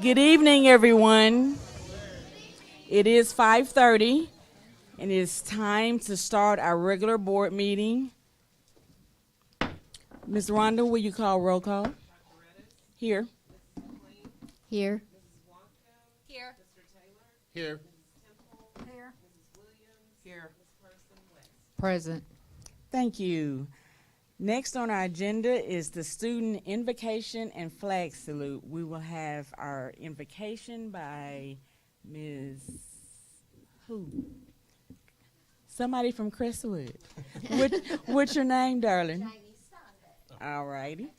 Good evening, everyone. It is 5:30, and it's time to start our regular board meeting. Ms. Rhonda, will you call roll call? Here. Here. Here. Here. Here. Here. Present. Thank you. Next on our agenda is the student invocation and flag salute. We will have our invocation by Ms. Who? Somebody from Crestwood. What's your name, darling? All righty.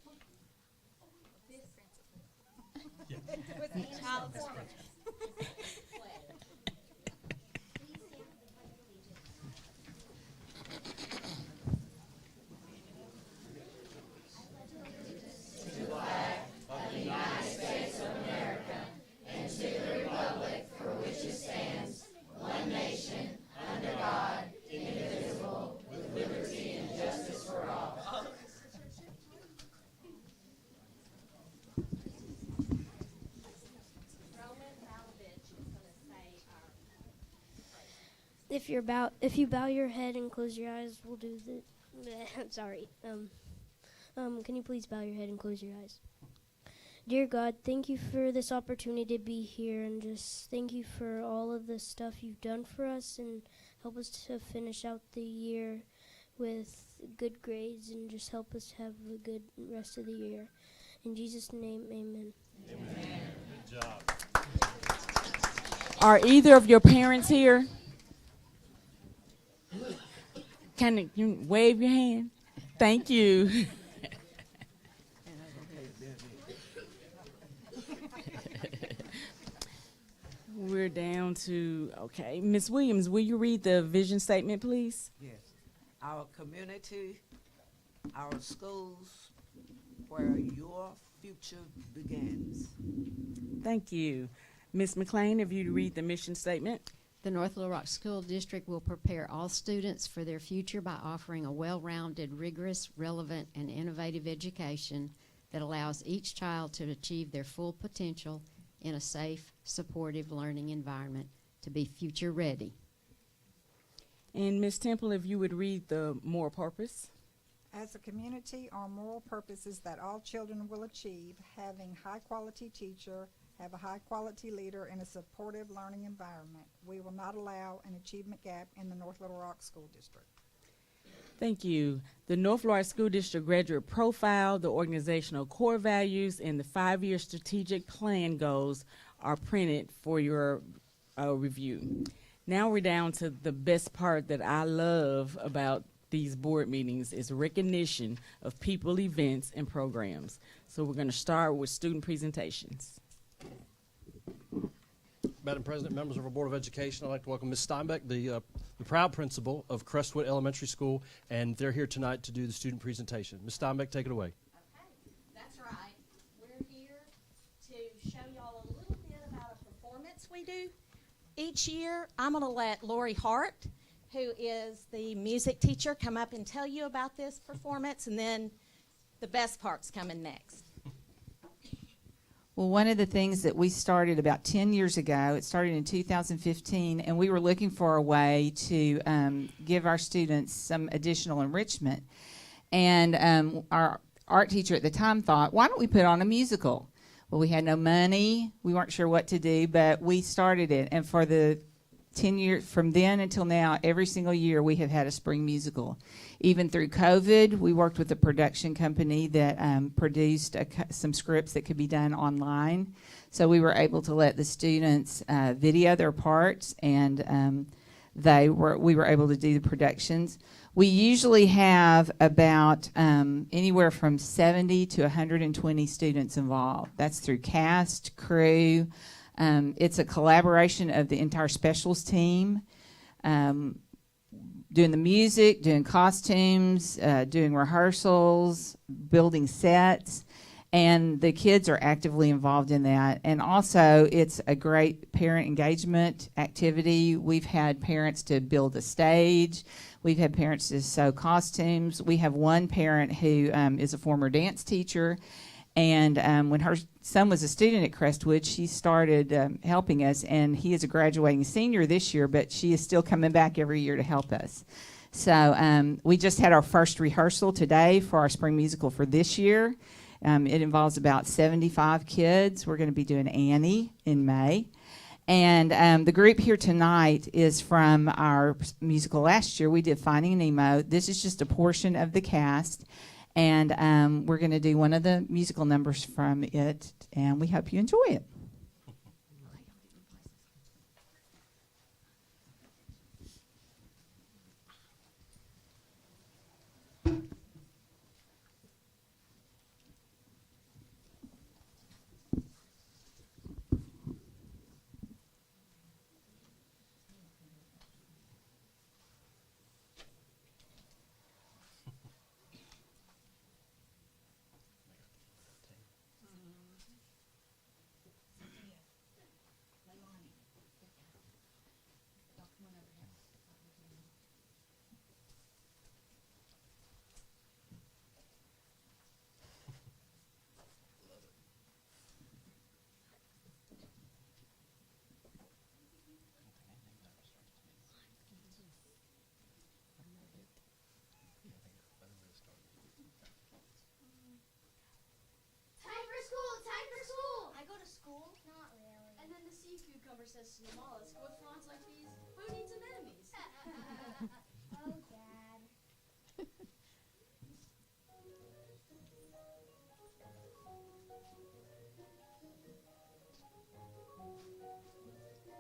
If you bow your head and close your eyes, we'll do the. I'm sorry. Can you please bow your head and close your eyes? Dear God, thank you for this opportunity to be here, and just thank you for all of the stuff you've done for us, and help us to finish out the year with good grades, and just help us have a good rest of the year. In Jesus' name, amen. Amen. Good job. Are either of your parents here? Can you wave your hand? Thank you. We're down to, okay. Ms. Williams, will you read the vision statement, please? Yes. Our community, our schools, where your future begins. Thank you. Ms. McLean, if you read the mission statement. The North Little Rock School District will prepare all students for their future by offering a well-rounded, rigorous, relevant, and innovative education that allows each child to achieve their full potential in a safe, supportive learning environment to be future ready. And Ms. Temple, if you would read the moral purpose. As a community, our moral purpose is that all children will achieve having high-quality teacher, have a high-quality leader, and a supportive learning environment. We will not allow an achievement gap in the North Little Rock School District. Thank you. The North Little Rock School District graduate profile, the organizational core values, and the 5-year strategic plan goals are printed for your review. Now we're down to the best part that I love about these board meetings is recognition of people, events, and programs. So we're going to start with student presentations. Madam President, members of our Board of Education, I'd like to welcome Ms. Steinbeck, the proud principal of Crestwood Elementary School, and they're here tonight to do the student presentation. Ms. Steinbeck, take it away. Okay, that's right. We're here to show y'all a little bit about a performance we do. Each year, I'm going to let Lori Hart, who is the music teacher, come up and tell you about this performance, and then the best part's coming next. Well, one of the things that we started about 10 years ago, it started in 2015, and we were looking for a way to give our students some additional enrichment. And our art teacher at the time thought, why don't we put on a musical? Well, we had no money. We weren't sure what to do, but we started it. And for the 10 years, from then until now, every single year we have had a spring musical. Even through COVID, we worked with a production company that produced some scripts that could be done online. So we were able to let the students video their parts, and we were able to do the productions. We usually have about anywhere from 70 to 120 students involved. That's through cast, crew. It's a collaboration of the entire specials team, doing the music, doing costumes, doing rehearsals, building sets, and the kids are actively involved in that. And also, it's a great parent engagement activity. We've had parents to build a stage. We've had parents to sew costumes. We have one parent who is a former dance teacher, And when her son was a student at Crestwood, she started helping us, and he is a graduating senior this year, but she is still coming back every year to help us. So we just had our first rehearsal today for our spring musical for this year. It involves about 75 kids. We're going to be doing Annie in May. And the group here tonight is from our musical last year. We did Finding Nemo. This is just a portion of the cast. And we're going to do one of the musical numbers from it, and we hope you enjoy it. Says to the mollusk, with fronds like these, who needs anemones? Oh, Dad.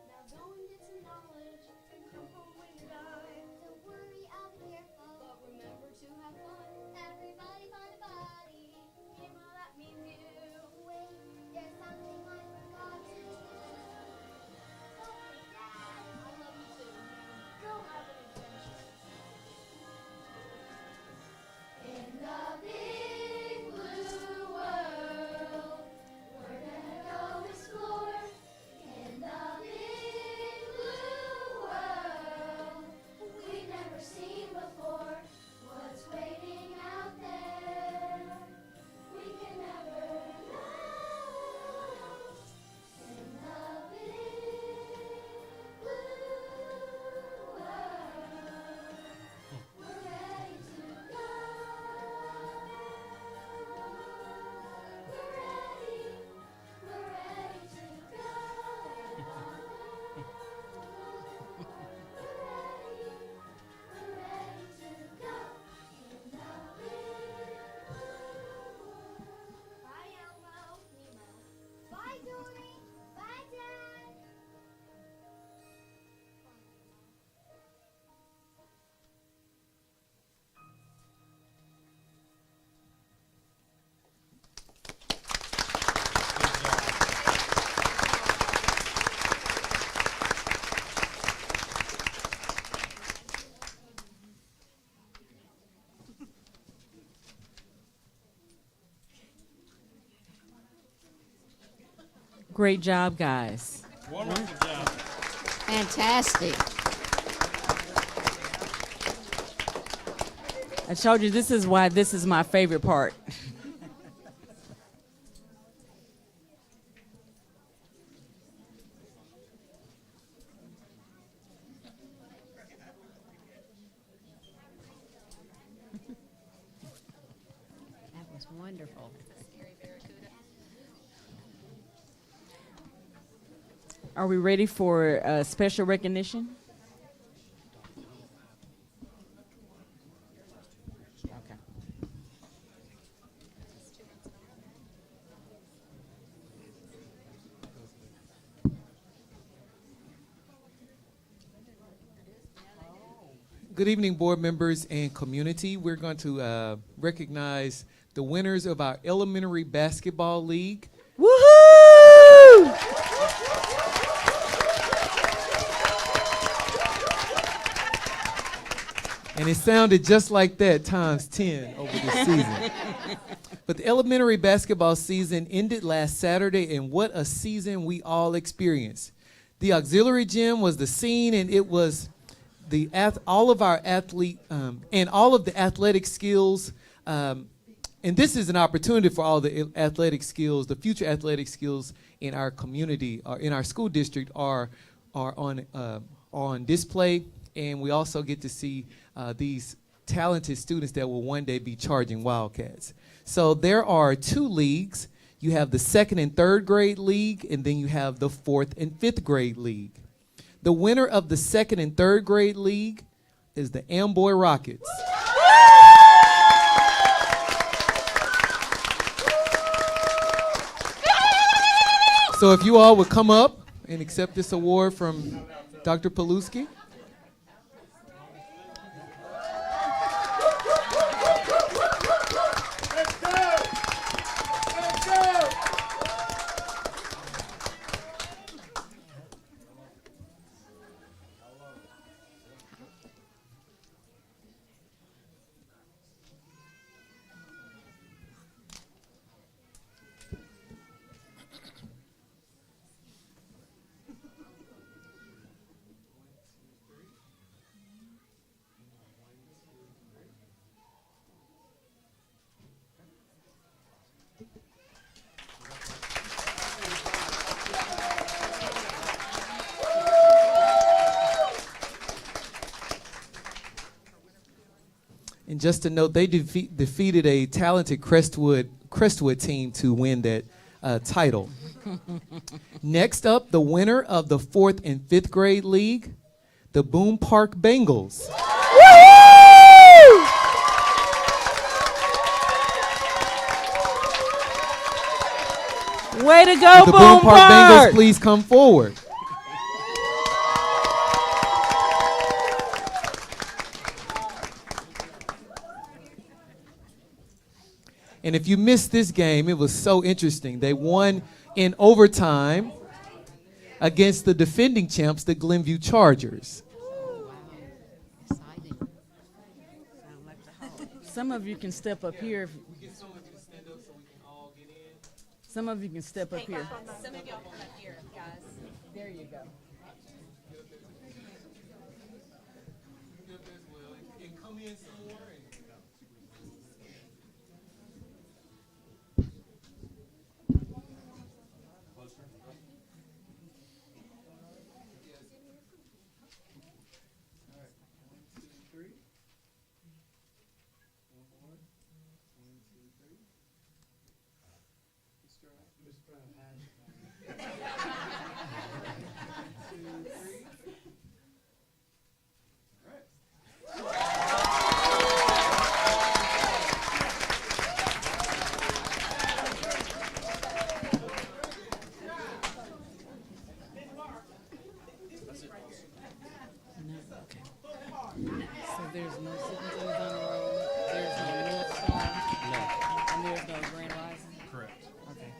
Now go and get some knowledge and come home when you're done. Don't worry, I'll be careful. But remember to have fun. Everybody find a buddy. Emo, that means you. Wait, there's something I forgot to do. In the big blue world, we're gonna go explore. In the big blue world, we've never seen before. What's waiting out there, we can never know. In the big blue world, we're ready to go. We're ready to go. We're ready to go. In the big blue world. Bye, Elmo. Nemo. Bye, Dory. Bye, Dad. Great job, guys. Wonderful job. Fantastic. I told you this is why this is my favorite part. That was wonderful. Are we ready for special recognition? Okay. Good evening, board members and community. We're going to recognize the winners of our elementary basketball league. Woohoo! And it sounded just like that times 10 over the season. But the elementary basketball season ended last Saturday, and what a season we all experienced. The auxiliary gym was the scene, and it was all of our athlete and all of the athletic skills And this is an opportunity for all the athletic skills, the future athletic skills in our community or in our school district are on display. And we also get to see these talented students that will one day be charging Wildcats. So there are 2 leagues. You have the 2nd and 3rd grade league, and then you have the 4th and 5th grade league. The winner of the 2nd and 3rd grade league is the Amboy Rockets. So if you all would come up and accept this award from Dr. Paluski. And just to note, they defeated a talented Crestwood team to win that title. Next up, the winner of the 4th and 5th grade league, the Boone Park Bengals. Way to go, The Boone Park Bengals, please come forward. And if you missed this game, it was so interesting. They won in overtime against the defending champs, the Glenview Chargers. Exciting. Some of you can step up here. Some of you can step up here. Some of y'all will have here, guys. There you go. So there's no Sippington on the road, there's no North Star, and there's no Grand Rising? Correct. Okay.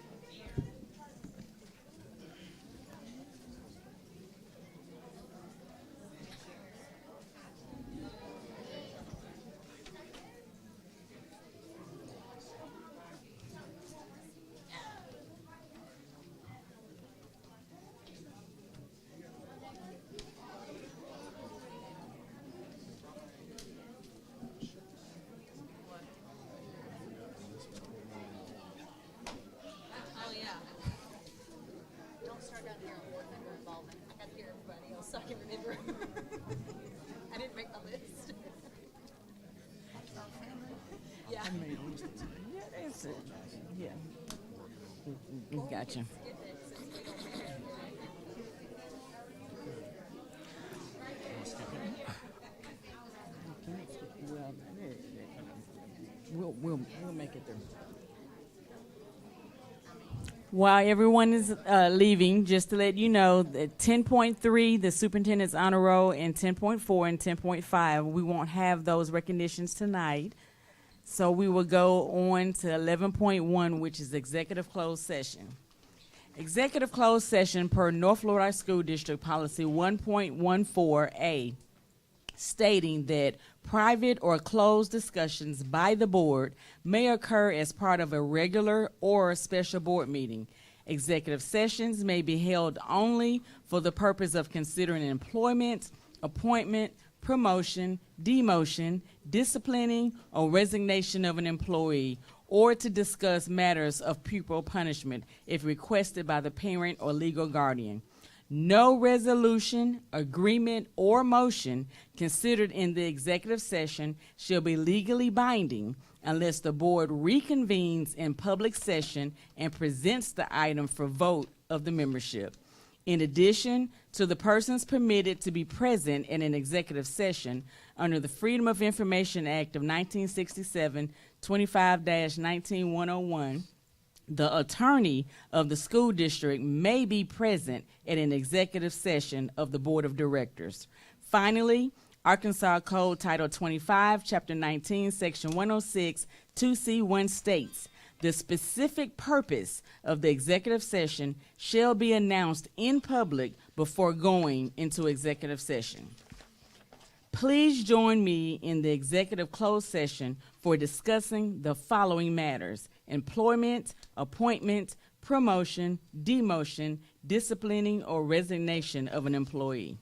Oh, yeah. Don't start down here on board member involvement. I got to hear everybody else so I can remember. I didn't make my list. Yeah. Yeah, that's it. Yeah. Gotcha. We'll make it there. While everyone is leaving, just to let you know that 10.3, the superintendent's honor roll, and 10.4 and 10.5, we won't have those recognitions tonight. So we will go on to 11.1, which is executive closed session. Executive closed session per North Florida School District Policy 1.14A, stating that private or closed discussions by the board may occur as part of a regular or special board meeting. Executive sessions may be held only for the purpose of considering employment, appointment, promotion, demotion, disciplining, or resignation of an employee, or to discuss matters of pupil punishment if requested by the parent or legal guardian. No resolution, agreement, or motion considered in the executive session shall be legally binding unless the board reconvenes in public session and presents the item for vote of the membership. In addition to the persons permitted to be present in an executive session under the Freedom of Information Act of 1967, 25-19101, the attorney of the school district may be present at an executive session of the board of directors. Finally, Arkansas Code Title 25, Chapter 19, Section 106, 2C1 states, the specific purpose of the executive session shall be announced in public before going into executive session. Please join me in the executive closed session for discussing the following matters: employment, appointment, promotion, demotion, disciplining, or resignation of an employee.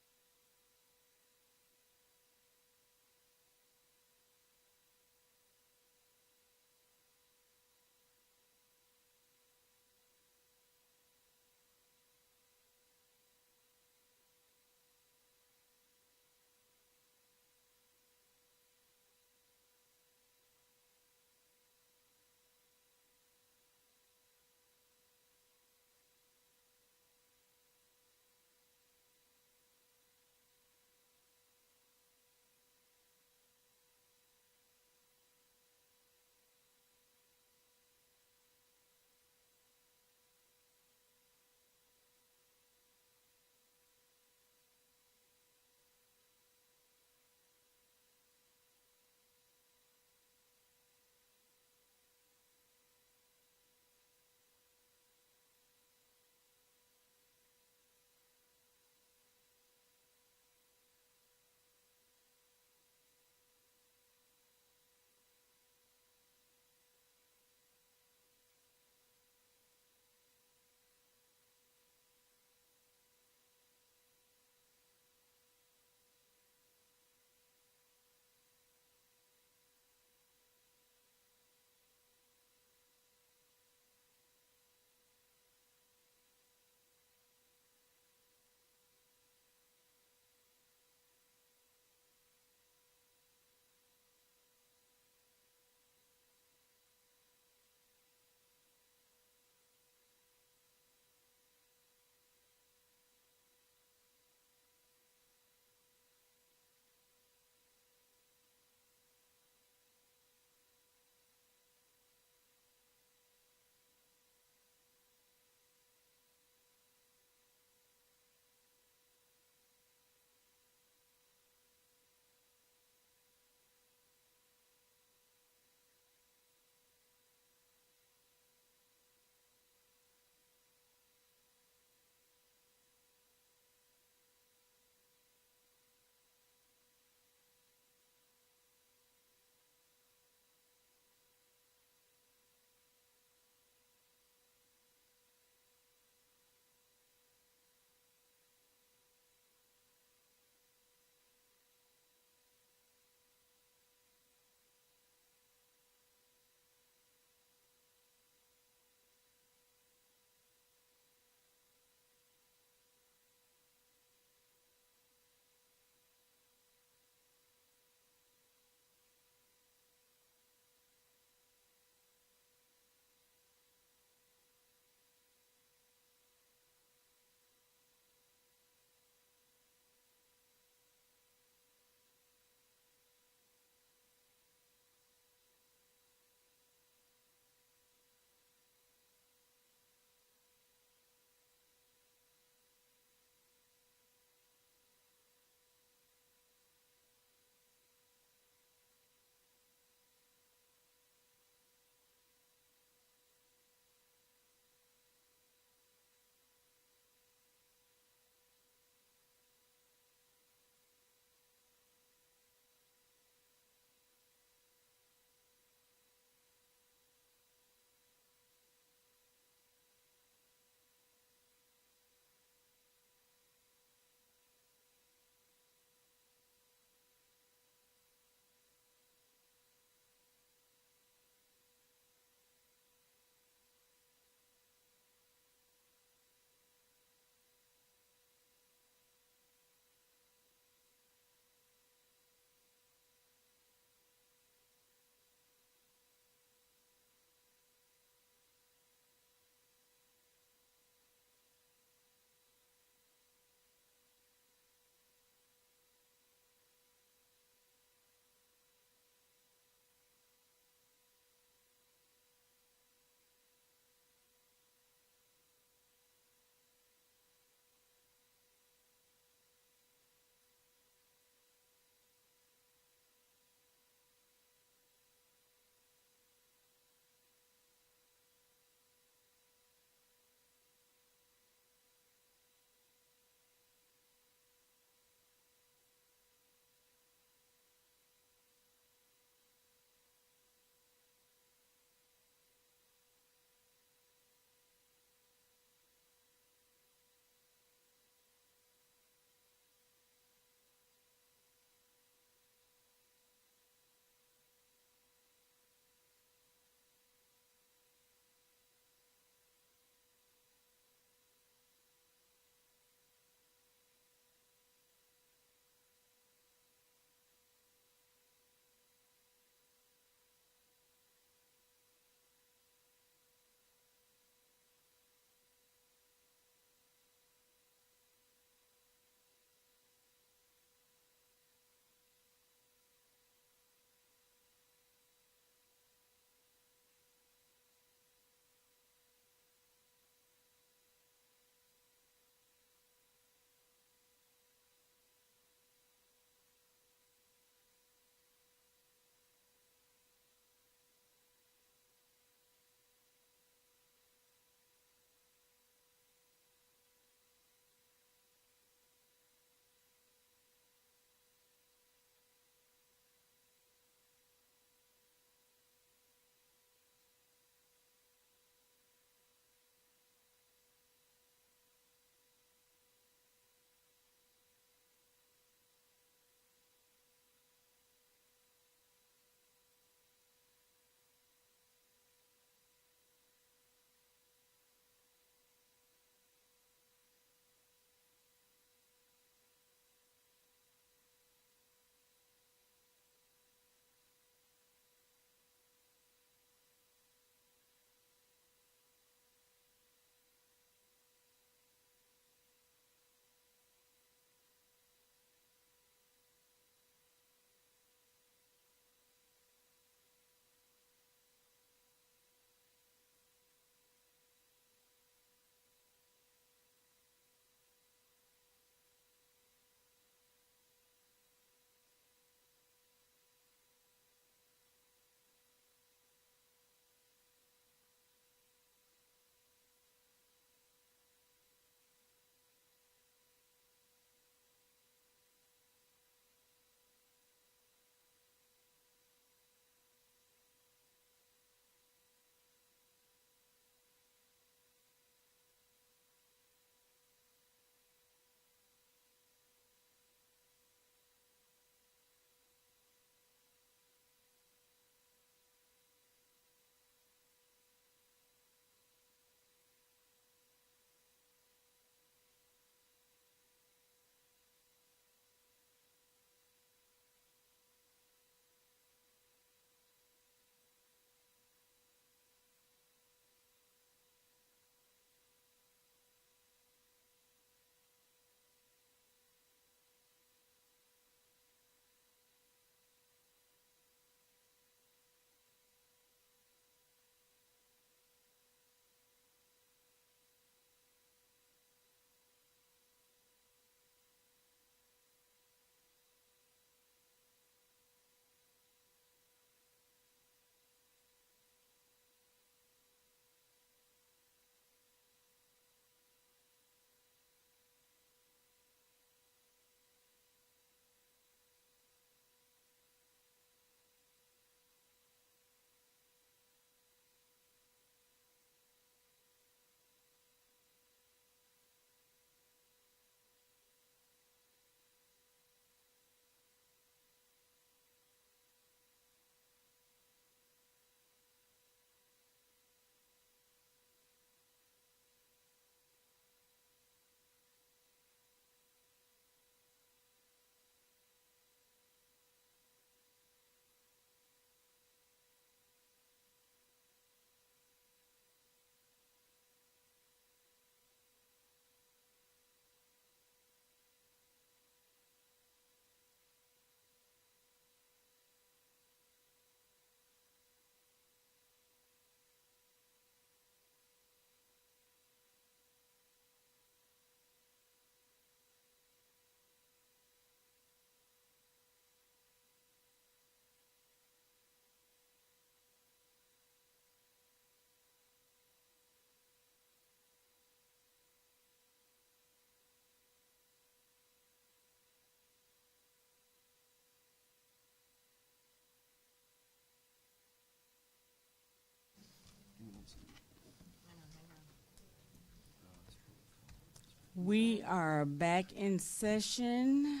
We are back in session.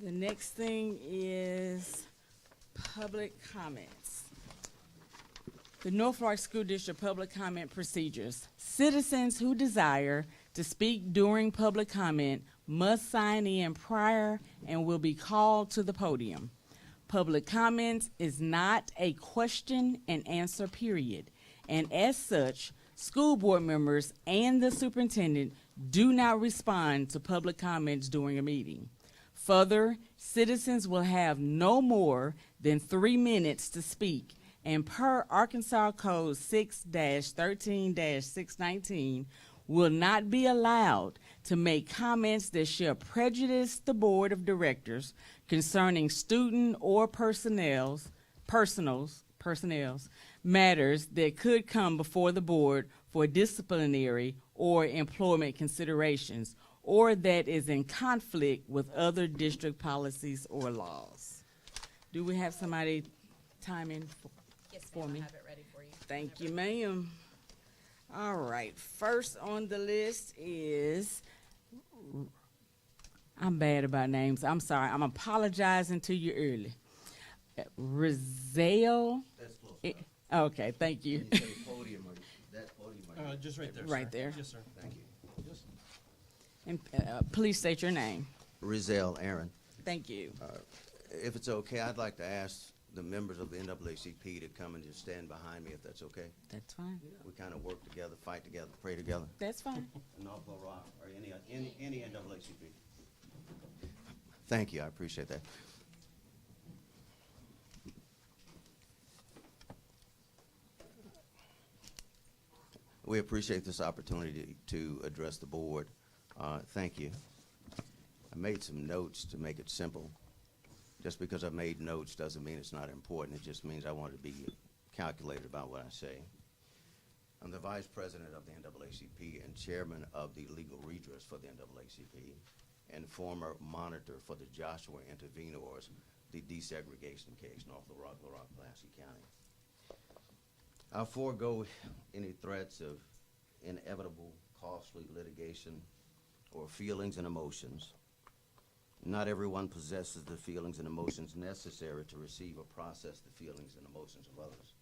The next thing is public comments. The North Florida School District public comment procedures. Citizens who desire to speak during public comment must sign in prior and will be called to the podium. Public comments is not a question and answer period, and as such, school board members and the superintendent do not respond to public comments during a meeting. Further, citizens will have no more than 3 minutes to speak, and per Arkansas Code 6-13-619, will not be allowed to make comments that shall prejudice the board of directors concerning student or personnel's matters that could come before the board for disciplinary or employment considerations, or that is in conflict with other district policies or laws. Do we have somebody timing for me? I have it ready for you. Thank you, ma'am. All right, first on the list is, I'm bad about names. I'm sorry. I'm apologizing to you early. Rizal. That's close Okay, thank you. When you say podium, that podium. Just right there. Right sir. there. Yes, sir. Thank you. Yes. And please state your name. Rizal Aaron. Thank you. If it's okay, I'd like to ask the members of the NAACP to come and just stand behind me, if that's okay. That's fine. We kind of work together, fight together, pray together. That's fine. North Rock or any NAACP. Thank you. I appreciate that. We appreciate this opportunity to address the board. Thank you. I made some notes to make it simple. Just because I made notes doesn't mean it's not important. It just means I want to be calculated about what I say. I'm the vice president of the NAACP and chairman of the legal redress for the NAACP and former monitor for the Joshua intervenors, the desegregation case, North Little Rock, Pulaski County. I'll forego any threats of inevitable, costly litigation or feelings and emotions. Not everyone possesses the feelings and emotions necessary to receive or process the feelings and emotions of others,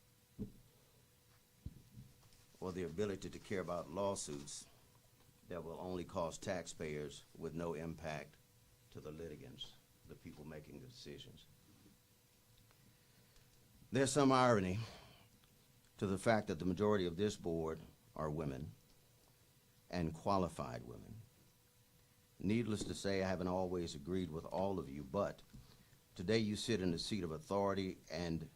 or the ability to care about lawsuits that will only cost taxpayers with no impact to the litigants, the people making the decisions. There's some irony to the fact that the majority of this board are women, and qualified women. Needless to say, I haven't always agreed with all of you, but today you sit in a seat of authority and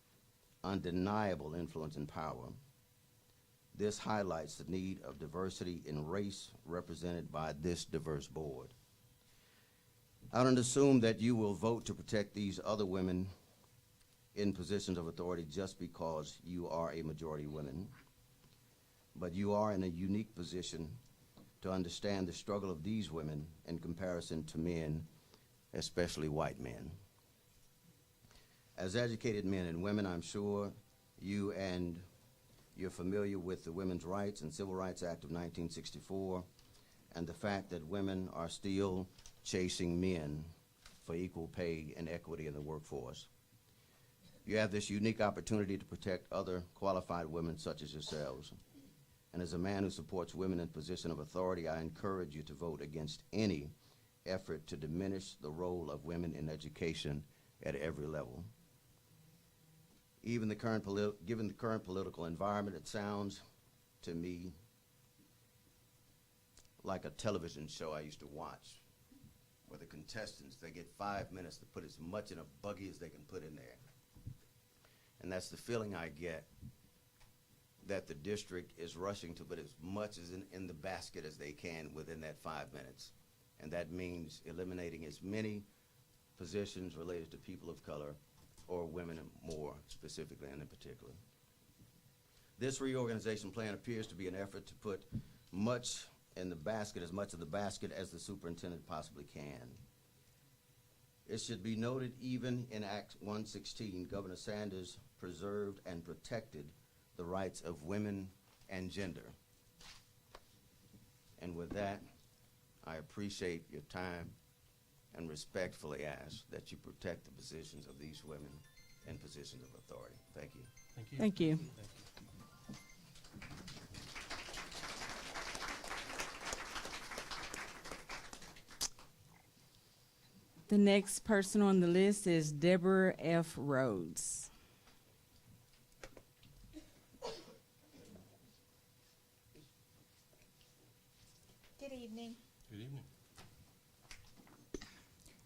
undeniable influence and power. This highlights the need of diversity in race represented by this diverse board. I don't assume that you will vote to protect these other women in positions of authority just because you are a majority woman, but you are in a unique position to understand the struggle of these women in comparison to men, especially white men. As educated men and women, I'm sure you're familiar with the Women's Rights and Civil Rights Act of 1964 and the fact that women are still chasing men for equal pay and equity in the workforce. You have this unique opportunity to protect other qualified women such as yourselves. And as a man who supports women in position of authority, I encourage you to vote against any effort to diminish the role of women in education at every level. Given the current political environment, it sounds to me like a television show I used to watch, where the contestants, they get 5 minutes to put as much in a buggy as they can put in there. And that's the feeling I get, that the district is rushing to put as much as in the basket as they can within that 5 minutes. And that means eliminating as many positions related to people of color or women more specifically and in particular. This reorganization plan appears to be an effort to put much in the basket, as much of the basket as the superintendent possibly can. It should be noted, even in Act 116, Governor Sanders preserved and protected the rights of women and gender. And with that, I appreciate your time and respectfully ask that you protect the positions of these women in positions of authority. Thank you. Thank you. Thank you. The next person on the list is Deborah F. Rhodes. Good evening. Good evening.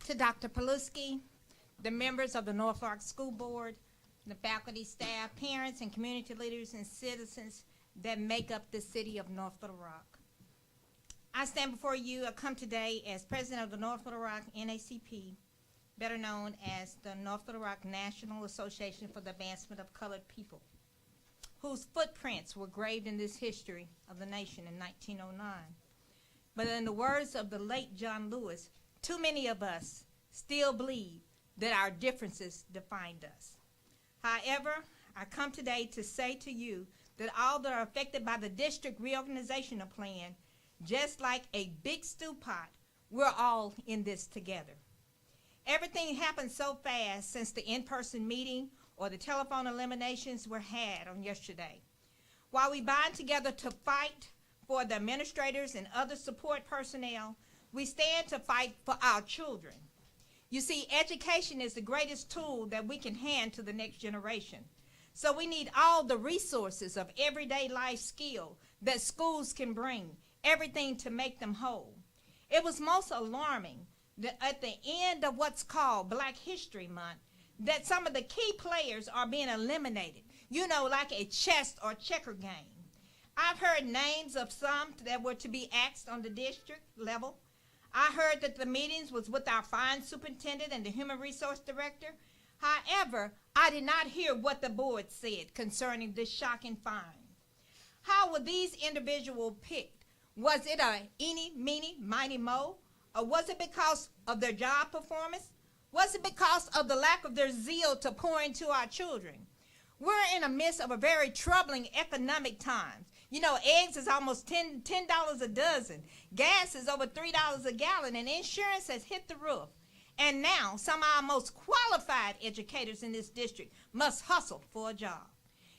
To Dr. Paluski, the members of the North Fork School Board, the faculty, staff, parents, and community leaders and citizens that make up the city of North Little Rock. I stand before you. I come today as president of the North Little Rock NACP, better known as the North Little Rock National Association for the Advancement of Colored People, whose footprints were graved in this history of the nation in 1909. But in the words of the late John Lewis, too many of us still believe that our differences defined us. However, I come today to say to you that all that are affected by the district reorganizational plan, just like a big stew pot, we're all in this together. Everything happened so fast since the in-person meeting or the telephone eliminations were had on yesterday. While we bind together to fight for the administrators and other support personnel, we stand to fight for our children. You see, education is the greatest tool that we can hand to the next generation. So we need all the resources of everyday life skill that schools can bring, everything to make them whole. It was most alarming that at the end of what's called Black History Month, that some of the key players are being eliminated, you know, like a chess or checker game. I've heard names of some that were to be axed on the district level. I heard that the meetings was with our fine superintendent and the human resource director. However, I did not hear what the board said concerning this shocking fine. How were these individuals picked? Was it a eeny, meeny, miny, mo? Or was it because of their job performance? Was it because of the lack of their zeal to pour into our children? We're in the midst of a very troubling economic time. You know, eggs is almost $10 a dozen. Gas is over $3 a gallon, and insurance has hit the roof. And now, some of our most qualified educators in this district must hustle for a job.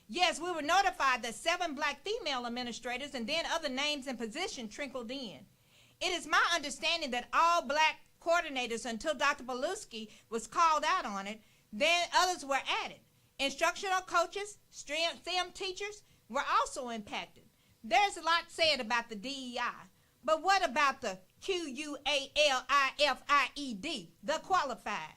Yes, we were notified that 7 Black female administrators and then other names and positions trickled in. It is my understanding that all Black coordinators, until Dr. Paluski was called out on it, then others were added. Instructional coaches, STEM teachers were also impacted. There's a lot said about the DEI, but what about the QUALIFIED, the qualified?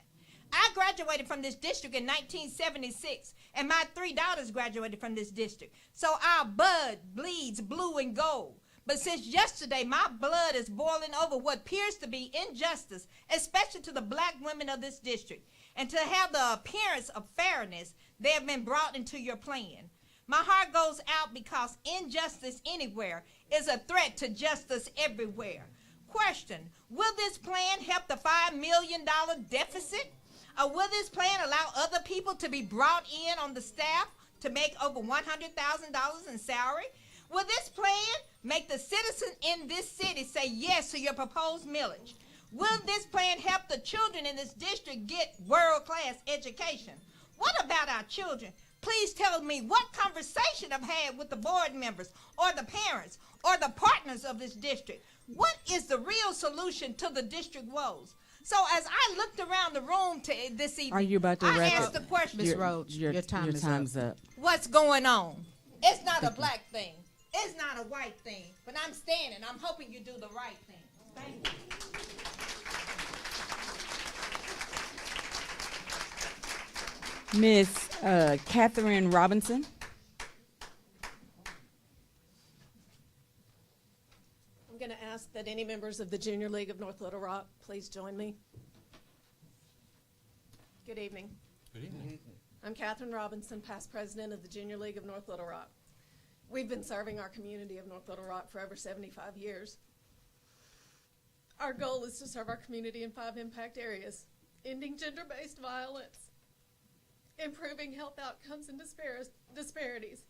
I graduated from this district in 1976, and my 3 daughters graduated from this district. So our blood bleeds blue and gold. But since yesterday, my blood is boiling over what appears to be injustice, especially to the Black women of this district. And to have the appearance of fairness, they have been brought into your plan. My heart goes out because injustice anywhere is a threat to justice everywhere. Question, will this plan help the $5 million deficit? Or will this plan allow other people to be brought in on the staff to make over $100,000 in salary? Will this plan make the citizens in this city say yes to your proposed millage? Will this plan help the children in this district get world-class education? What about our children? Please tell me what conversation I've had with the board members or the parents or the partners of this district. What is the real solution to the district woes? So as I looked around the room this evening, Are you about to I wrap asked up? the question, Ms. Rhodes, your time's up. what's going on? It's not a Black thing. It's not a white thing. But I'm standing. I'm hoping you do the right thing. Thank you. Miss Catherine Robinson. I'm going to ask that any members of the Junior League of North Little Rock please join me. Good evening. Good evening. I'm Catherine Robinson, past president of the Junior League of North Little Rock. We've been serving our community of North Little Rock for over 75 years. Our goal is to serve our community in 5 impact areas: ending gender-based violence, improving health outcomes and disparities,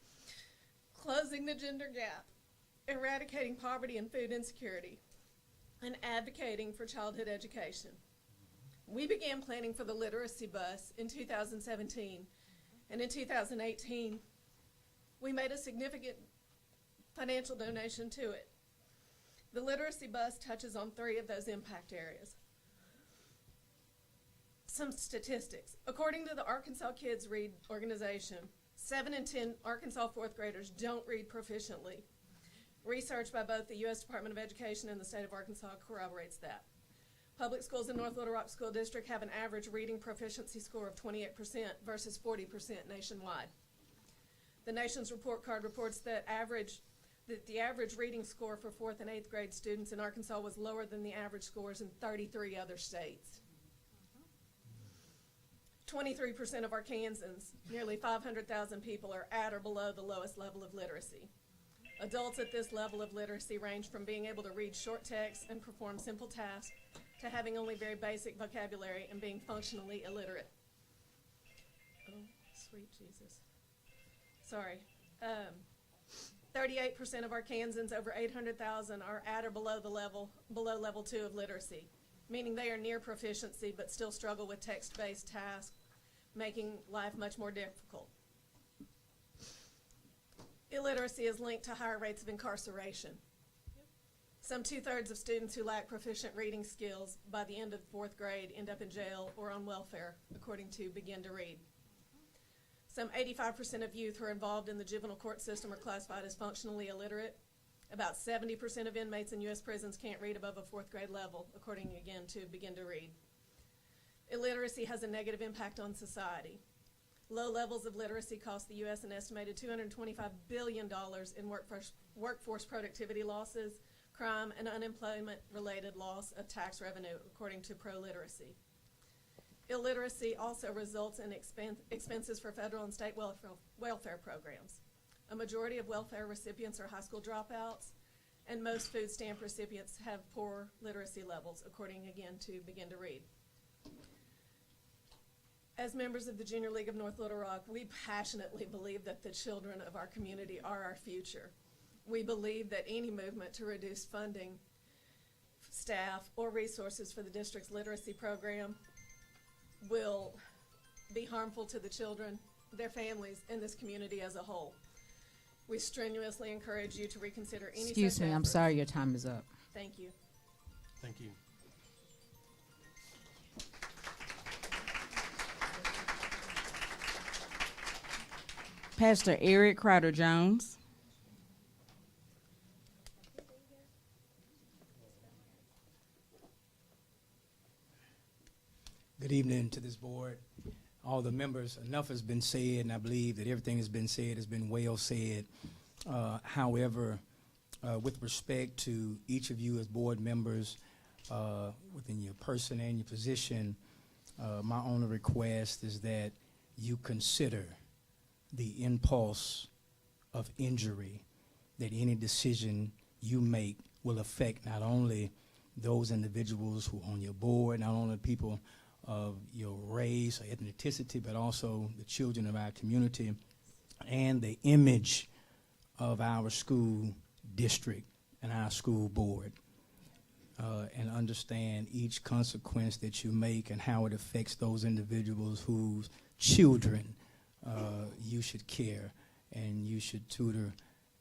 closing the gender gap, eradicating poverty and food insecurity, and advocating for childhood education. We began planning for the literacy bus in 2017, and in 2018, we made a significant financial donation to it. The literacy bus touches on 3 of those impact areas. Some statistics. According to the Arkansas Kids Read organization, 7 in 10 Arkansas 4th graders don't read proficiently. Research by both the U.S. Department of Education and the state of Arkansas corroborates that. Public schools in North Little Rock School District have an average reading proficiency score of 28% versus 40% nationwide. The nation's report card reports that the average reading score for 4th and 8th grade students in Arkansas was lower than the average scores in 33 other states. 23% of Arkansans, nearly 500,000 people, are at or below the lowest level of literacy. Adults at this level of literacy range from being able to read short text and perform simple tasks to having only very basic vocabulary and being functionally illiterate. Oh, sweet Jesus. Sorry. 38% of Arkansans over 800,000 are at or below level 2 of literacy, meaning they are near proficiency but still struggle with text-based tasks, making life much more difficult. Illiteracy is linked to higher rates of incarceration. Some 2/3 of students who lack proficient reading skills by the end of 4th grade end up in jail or on welfare, according to Begin to Read. Some 85% of youth who are involved in the juvenile court system are classified as functionally illiterate. About 70% of inmates in U.S. prisons can't read above a 4th grade level, according again to Begin to Read. Illiteracy has a negative impact on society. Low levels of literacy cost the U.S. an estimated $225 billion in workforce productivity losses, crime, and unemployment-related loss of tax revenue, according to Pro-Literacy. Illiteracy also results in expenses for federal and state welfare programs. A majority of welfare recipients are high school dropouts, and most food stamp recipients have poor literacy levels, according again to Begin to Read. As members of the Junior League of North Little Rock, we passionately believe that the children of our community are our future. We believe that any movement to reduce funding, staff, or resources for the district's literacy program will be harmful to the children, their families, and this community as a whole. We strenuously encourage you to reconsider any Excuse me, I'm sorry, your time is up. Thank you. Thank you. Pastor Eric Crowder-Jones. Good evening to this board, all the members. Enough has been said, and I believe that everything has been said has been well said. However, with respect to each of you as board members, within your person and your position, my only request is that you consider the impulse of injury, that any decision you make will affect not only those individuals who are on your board, not only people of your race or ethnicity, but also the children of our community and the image of our school district and our school board. And understand each consequence that you make and how it affects those individuals whose children you should care and you should tutor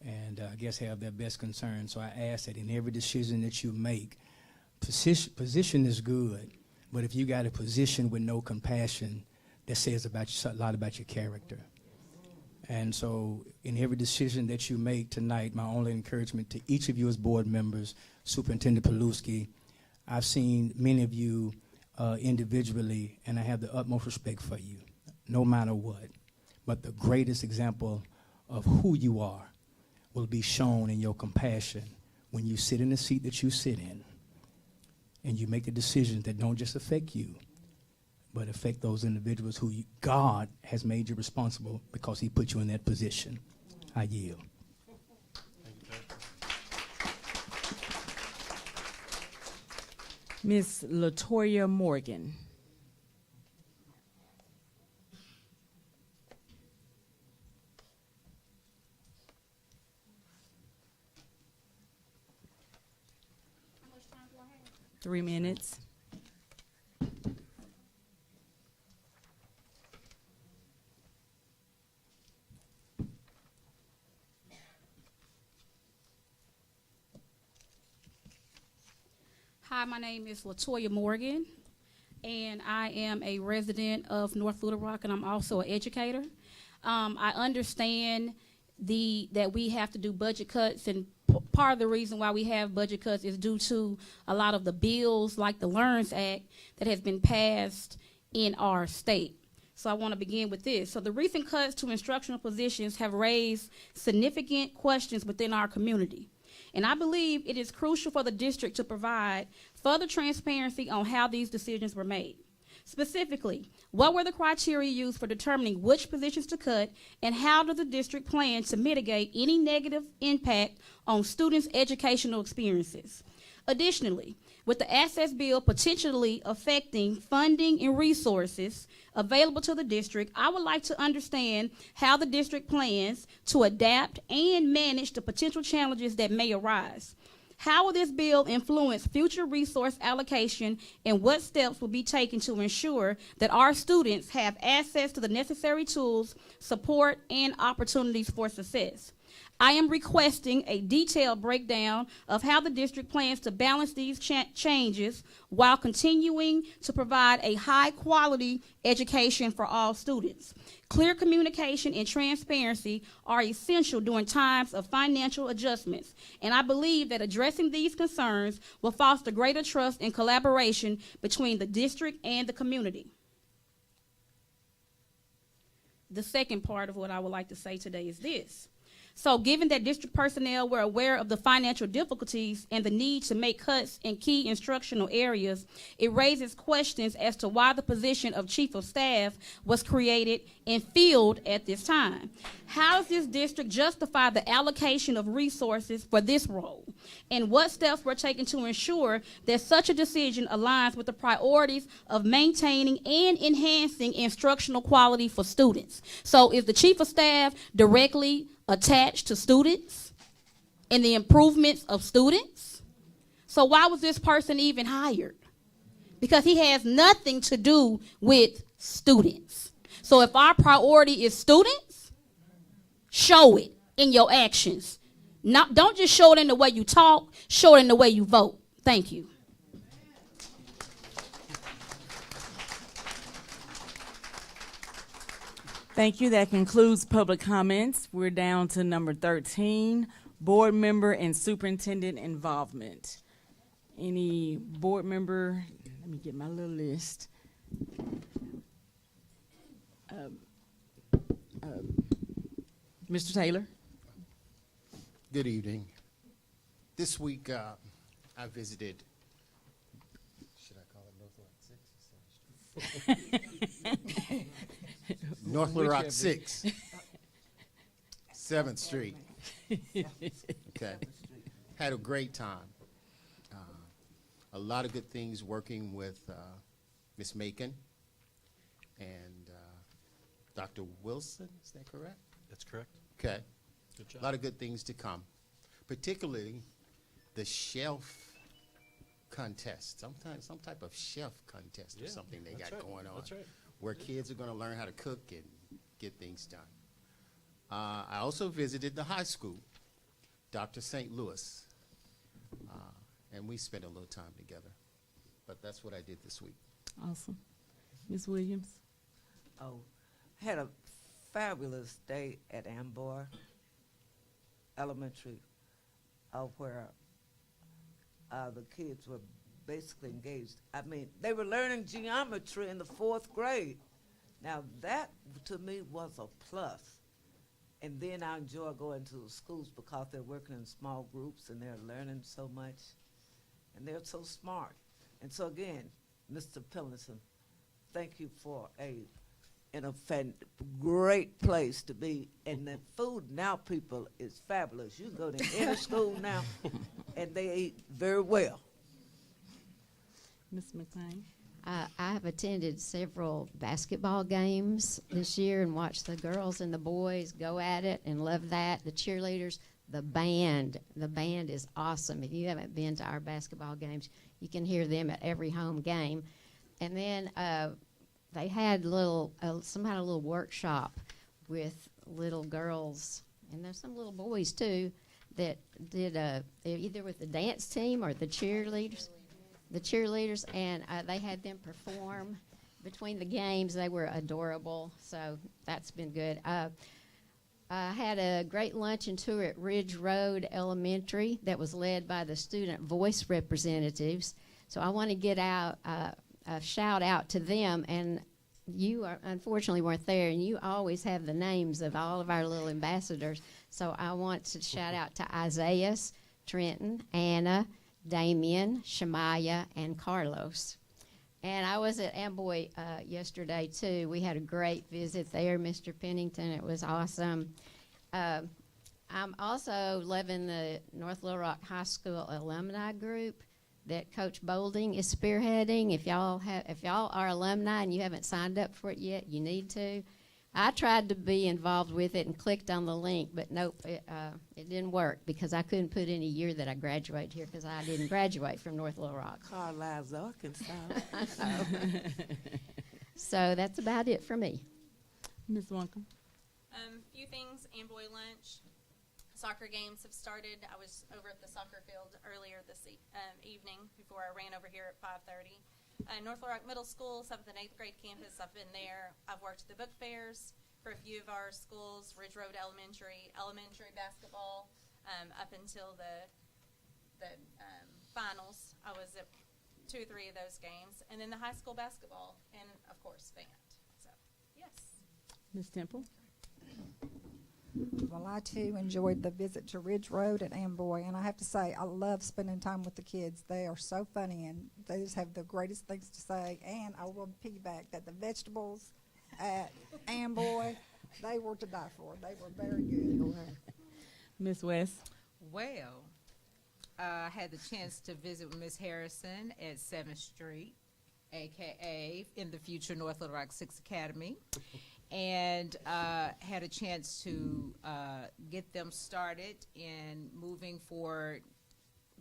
and I guess have their best concern. So I ask that in every decision that you make, position is good, but if you got a position with no compassion, that says a lot about your character. And so in every decision that you make tonight, my only encouragement to each of you as board members, Superintendent Paluski, I've seen many of you individually, and I have the utmost respect for you, no matter what. But the greatest example of who you are will be shown in your compassion when you sit in the seat that you sit in and you make the decisions that don't just affect you, but affect those individuals who God has made you responsible because he put you in that position. I yield. Ms. LaToya Morgan. How much time do I have? 3 minutes. Hi, my name is LaToya Morgan, and I am a resident of North Little Rock, and I'm also an educator. I understand that we have to do budget cuts, and part of the reason why we have budget cuts is due to a lot of the bills, like the LEARNS Act, that has been passed in our state. So I want to begin with this. So the recent cuts to instructional positions have raised significant questions within our community. And I believe it is crucial for the district to provide further transparency on how these decisions were made. Specifically, what were the criteria used for determining which positions to cut, and how does the district plan to mitigate any negative impact on students' educational experiences? Additionally, with the Access Bill potentially affecting funding and resources available to the district, I would like to understand how the district plans to adapt and manage the potential challenges that may arise. How will this bill influence future resource allocation, and what steps will be taken to ensure that our students have access to the necessary tools, support, and opportunities for success? I am requesting a detailed breakdown of how the district plans to balance these changes while continuing to provide a high-quality education for all students. Clear communication and transparency are essential during times of financial adjustments, and I believe that addressing these concerns will foster greater trust and collaboration between the district and the community. The second part of what I would like to say today is this. So given that district personnel were aware of the financial difficulties and the need to make cuts in key instructional areas, it raises questions as to why the position of chief of staff was created and filled at this time. How does this district justify the allocation of resources for this role? And what steps were taken to ensure that such a decision aligns with the priorities of maintaining and enhancing instructional quality for students? So is the chief of staff directly attached to students and the improvements of students? So why was this person even hired? Because he has nothing to do with students. So if our priority is students, show it in your actions. Don't just show it in the way you talk, show it in the way you vote. Thank you. Thank you. That concludes public comments. We're down to number 13, board member and superintendent involvement. Any board member? Let me get my little list. Mr. Taylor. Good evening. This week I visited, should I call it North Little Rock 6? North Little Rock 6, 7th Street. Okay. Had a great time. A lot of good things working with Ms. Macon and Dr. Wilson, is that correct? That's correct. Okay. Good job. A lot of good things to come, particularly the shelf contest, some type of chef contest or something they got going on. That's right. Where kids are going to learn how to cook and get things done. I also visited the high school, Dr. St. Louis, and we spent a little time together. But that's what I did this week. Awesome. Ms. Williams. Oh, had a fabulous day at Ambar Elementary, where the kids were basically engaged. I mean, they were learning geometry in the 4th grade. Now that, to me, was a plus. And then I enjoy going to the schools because they're working in small groups and they're learning so much. And they're so smart. And so again, Mr. Pillinson, thank you for in a great place to be. And the food now, people, is fabulous. You can go to any school now, and they eat very well. Ms. McLean. I have attended several basketball games this year and watched the girls and the boys go at it and love that. The cheerleaders, The band is awesome. If you haven't been to our basketball games, you can hear them at every home game. And then they had some kind of little workshop with little girls, and there's some little boys too, that did either with the dance team or the cheerleaders, and they had them perform between the games. They were adorable, so that's been good. I had a great luncheon tour at Ridge Road Elementary that was led by the student voice representatives. So I want to get out a shout out to them, and you unfortunately weren't there, and you always have the names of all of our little ambassadors. So I want to shout out to Isaiah, Trenton, Anna, Damien, Shemaiah, and Carlos. And I was at Amboy yesterday, too. We had a great visit there, Mr. Pennington. It was awesome. I'm also loving the North Little Rock High School alumni group that Coach Bolding is spearheading. If y'all are alumni and you haven't signed up for it yet, you need to. I tried to be involved with it and clicked on the link, but nope, it didn't work because I couldn't put in a year that I graduated here because I didn't graduate from North Little Rock. Carlisle's Arkansas. So that's about it for me. Ms. Wonkum. Few things, Amboy lunch. Soccer games have started. I was over at the soccer field earlier this evening before I ran over here at 5:30. North Little Rock Middle School, 7th and 8th grade campus, I've been there. I've worked the book fairs for a few of our schools, Ridge Road Elementary basketball, up until the finals. I was at 2 or 3 of those games. And then the high school basketball, and, of course, band. So, yes. Ms. Temple. Well, I too enjoyed the visit to Ridge Road at Amboy, and I have to say I love spending time with the kids. They are so funny, and they just have the greatest things to say. And I will piggyback that the vegetables at Amboy, they were to die for. They were very good. Ms. West. Well, I had the chance to visit with Ms. Harrison at 7th Street, a.k.a. in the future North Little Rock 6 Academy. And had a chance to get them started in moving forward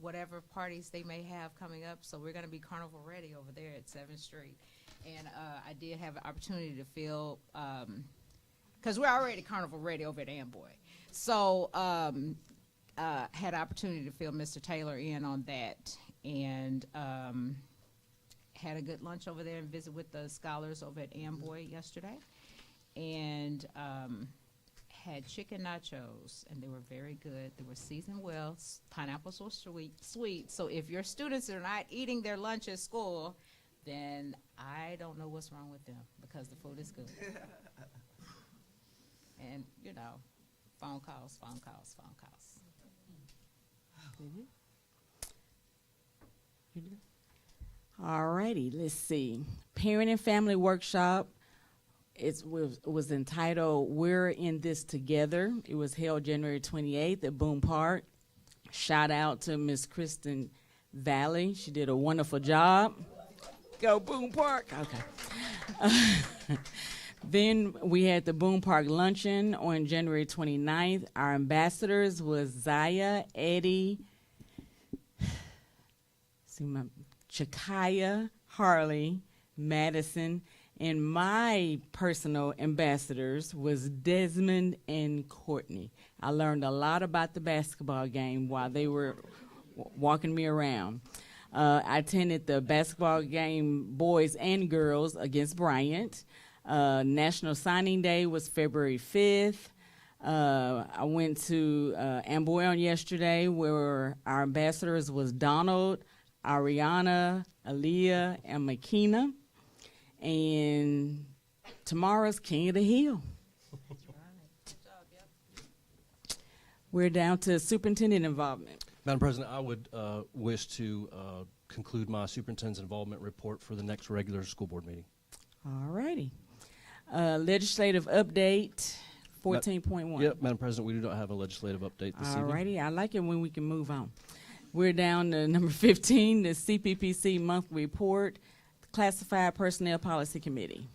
whatever parties they may have coming up. So we're going to be carnival ready over there at 7th Street. And I did have an opportunity to feel, because we're already carnival ready over at Amboy. So had an opportunity to fill Mr. Taylor in on that. And had a good lunch over there and visit with the scholars over at Amboy yesterday. And had chicken nachos, and they were very good. They were seasoned well. Pineapples were sweet. So if your students are not eating their lunch at school, then I don't know what's wrong with them because the food is good. And, you know, phone calls. All righty, let's see. Parent and Family Workshop. It was entitled We're in This Together. It was held January 28th at Boone Park. Shout out to Miss Kristen Valley. She did a wonderful job. Go Boone Park. Okay. Then we had the Boone Park Luncheon on January 29th. Our ambassadors was Zaya, Eddie, Chakaya, Harley, Madison, and my personal ambassadors was Desmond and Courtney. I learned a lot about the basketball game while they were walking me around. I attended the basketball game, boys and girls, against Bryant. National Signing Day was February 5th. I went to Amboy on yesterday, where our ambassadors was Donald, Ariana, Aaliyah, and Makina. And tomorrow's King of the Hill. We're down to superintendent involvement. Madam President, I would wish to conclude my superintendent's involvement report for the next regular school board meeting. All righty. Legislative update, 14.1. Yep, Madam President, we do not have a legislative update this evening. All righty. I like it when we can move on. We're down to number 15, the CPPC monthly report, Classified Personnel Policy Committee.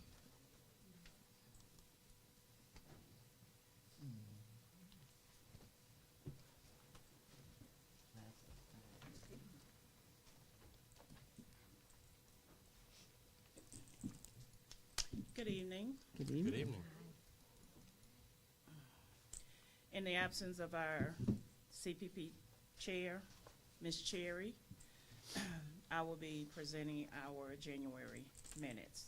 Good evening. Good evening. Good evening. In the absence of our CPP chair, Ms. Cherry, I will be presenting our January minutes.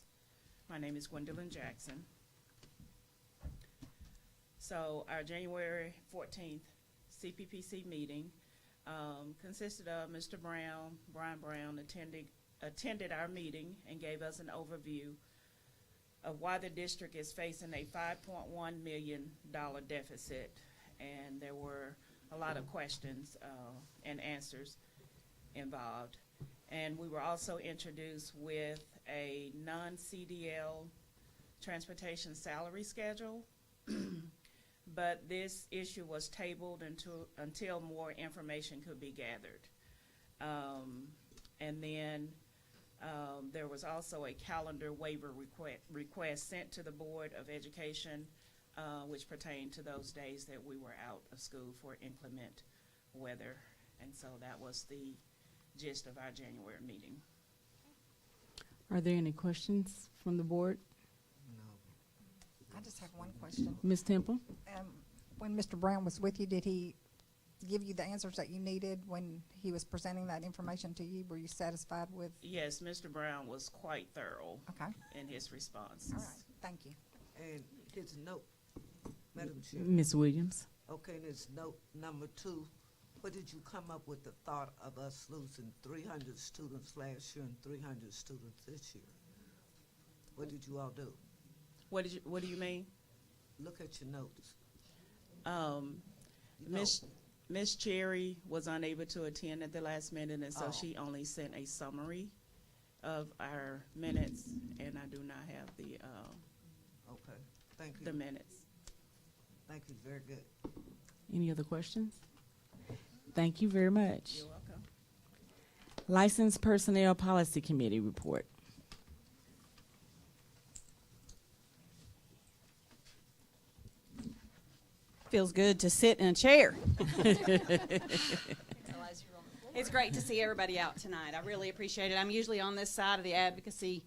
My name is Gwendolyn Jackson. So our January 14th CPPC meeting consisted of Mr. Brian Brown attended our meeting and gave us an overview of why the district is facing a $5.1 million deficit. And there were a lot of questions and answers involved. And we were also introduced with a non-CDL transportation salary schedule. But this issue was tabled until more information could be gathered. And then there was also a calendar waiver request sent to the Board of Education, which pertained to those days that we were out of school for inclement weather. And so that was the gist of our January meeting. Are there any questions from the board? I just have one question. Ms. Temple? When Mr. Brown was with you, did he give you the answers that you needed when he was presenting that information to you? Were you satisfied with? Yes, Mr. Brown was quite thorough in his responses. All right, thank you. And his note, Madam Chair. Ms. Williams? Okay, and his note number 2, what did you come up with the thought of us losing 300 students last year and 300 students this year? What did you all do? What do you mean? Look at your notes. Miss Cherry was unable to attend at the last minute, and so Oh. she only sent a summary of our minutes, and I do not have the Okay, thank you. the minutes. Thank you, very good. Any other questions? Thank you very much. You're welcome. Licensed Personnel Policy Committee report. Feels good to sit in a chair. It's great to see everybody out tonight. I really appreciate it. I'm usually on this side of the advocacy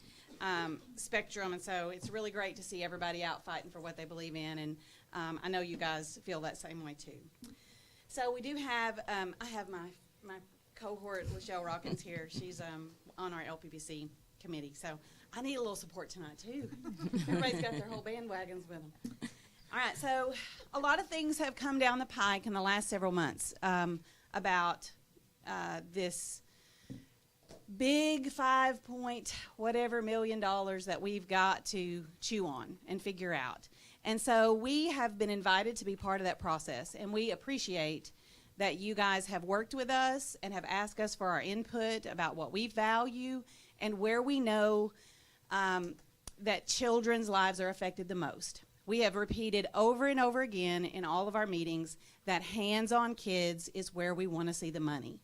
spectrum, and so it's really great to see everybody out fighting for what they believe in, and I know you guys feel that same way too. So we do have, I have my cohort, Lachelle Rockins here. She's on our LPPC committee, so I need a little support tonight too. Everybody's got their whole bandwagons with them. All right, so a lot of things have come down the pike in the last several months about this big 5 point whatever million dollars that we've got to chew on and figure out. And so we have been invited to be part of that process, and we appreciate that you guys have worked with us and have asked us for our input about what we value and where we know that children's lives are affected the most. We have repeated over and over again in all of our meetings that hands-on kids is where we want to see the money.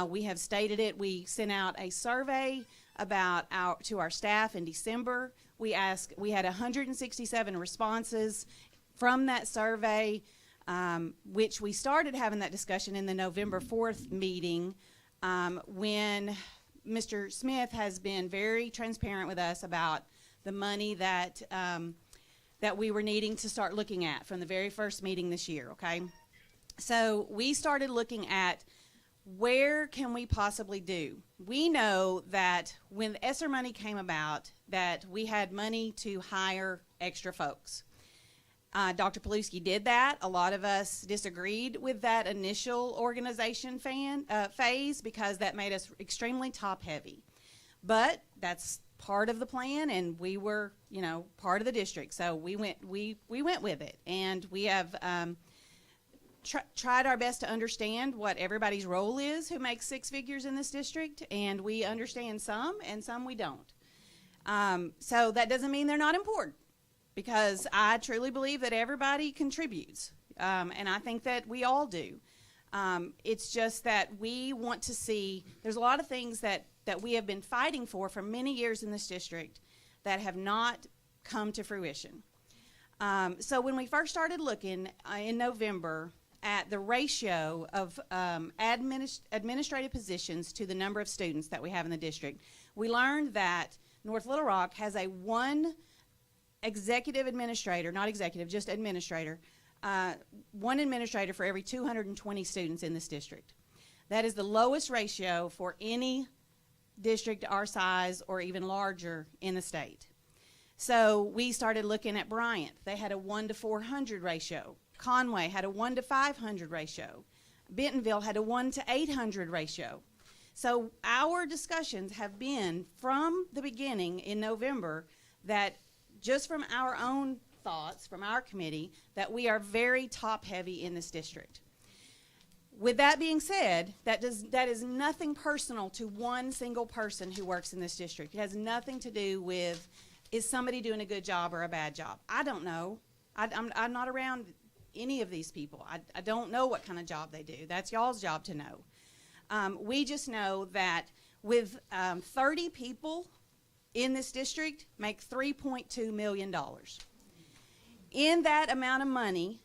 We have stated it. We sent out a survey to our staff in December. We had 167 responses from that survey, which we started having that discussion in the November 4th meeting when Mr. Smith has been very transparent with us about the money that we were needing to start looking at from the very first meeting this year, okay? So we started looking at where can we possibly do. We know that when the ESSER money came about, that we had money to hire extra folks. Dr. Paluski did that. A lot of us disagreed with that initial organization phase because that made us extremely top-heavy. But that's part of the plan, and we were, part of the district. So we went with it, and we have tried our best to understand what everybody's role is who makes 6 figures in this district, and we understand some, and some we don't. So that doesn't mean they're not important, because I truly believe that everybody contributes, and I think that we all do. It's just that we want to see, there's a lot of things that we have been fighting for many years in this district that have not come to fruition. So when we first started looking in November at the ratio of administrative positions to the number of students that we have in the district, we learned that North Little Rock has a 1 executive administrator, not executive, just administrator, one administrator for every 220 students in this district. That is the lowest ratio for any district our size or even larger in the state. So we started looking at Bryant. They had a 1 to 400 ratio. Conway had a 1 to 500 ratio. Bentonville had a 1 to 800 ratio. So our discussions have been from the beginning in November that just from our own thoughts, from our committee, that we are very top heavy in this district. With that being said, that is nothing personal to one single person who works in this district. It has nothing to do with, is somebody doing a good job or a bad job? I don't know. I'm not around any of these people. I don't know what kind of job they do. That's y'all's job to know. We just know that with 30 people in this district make $3.2 million. In that amount of money,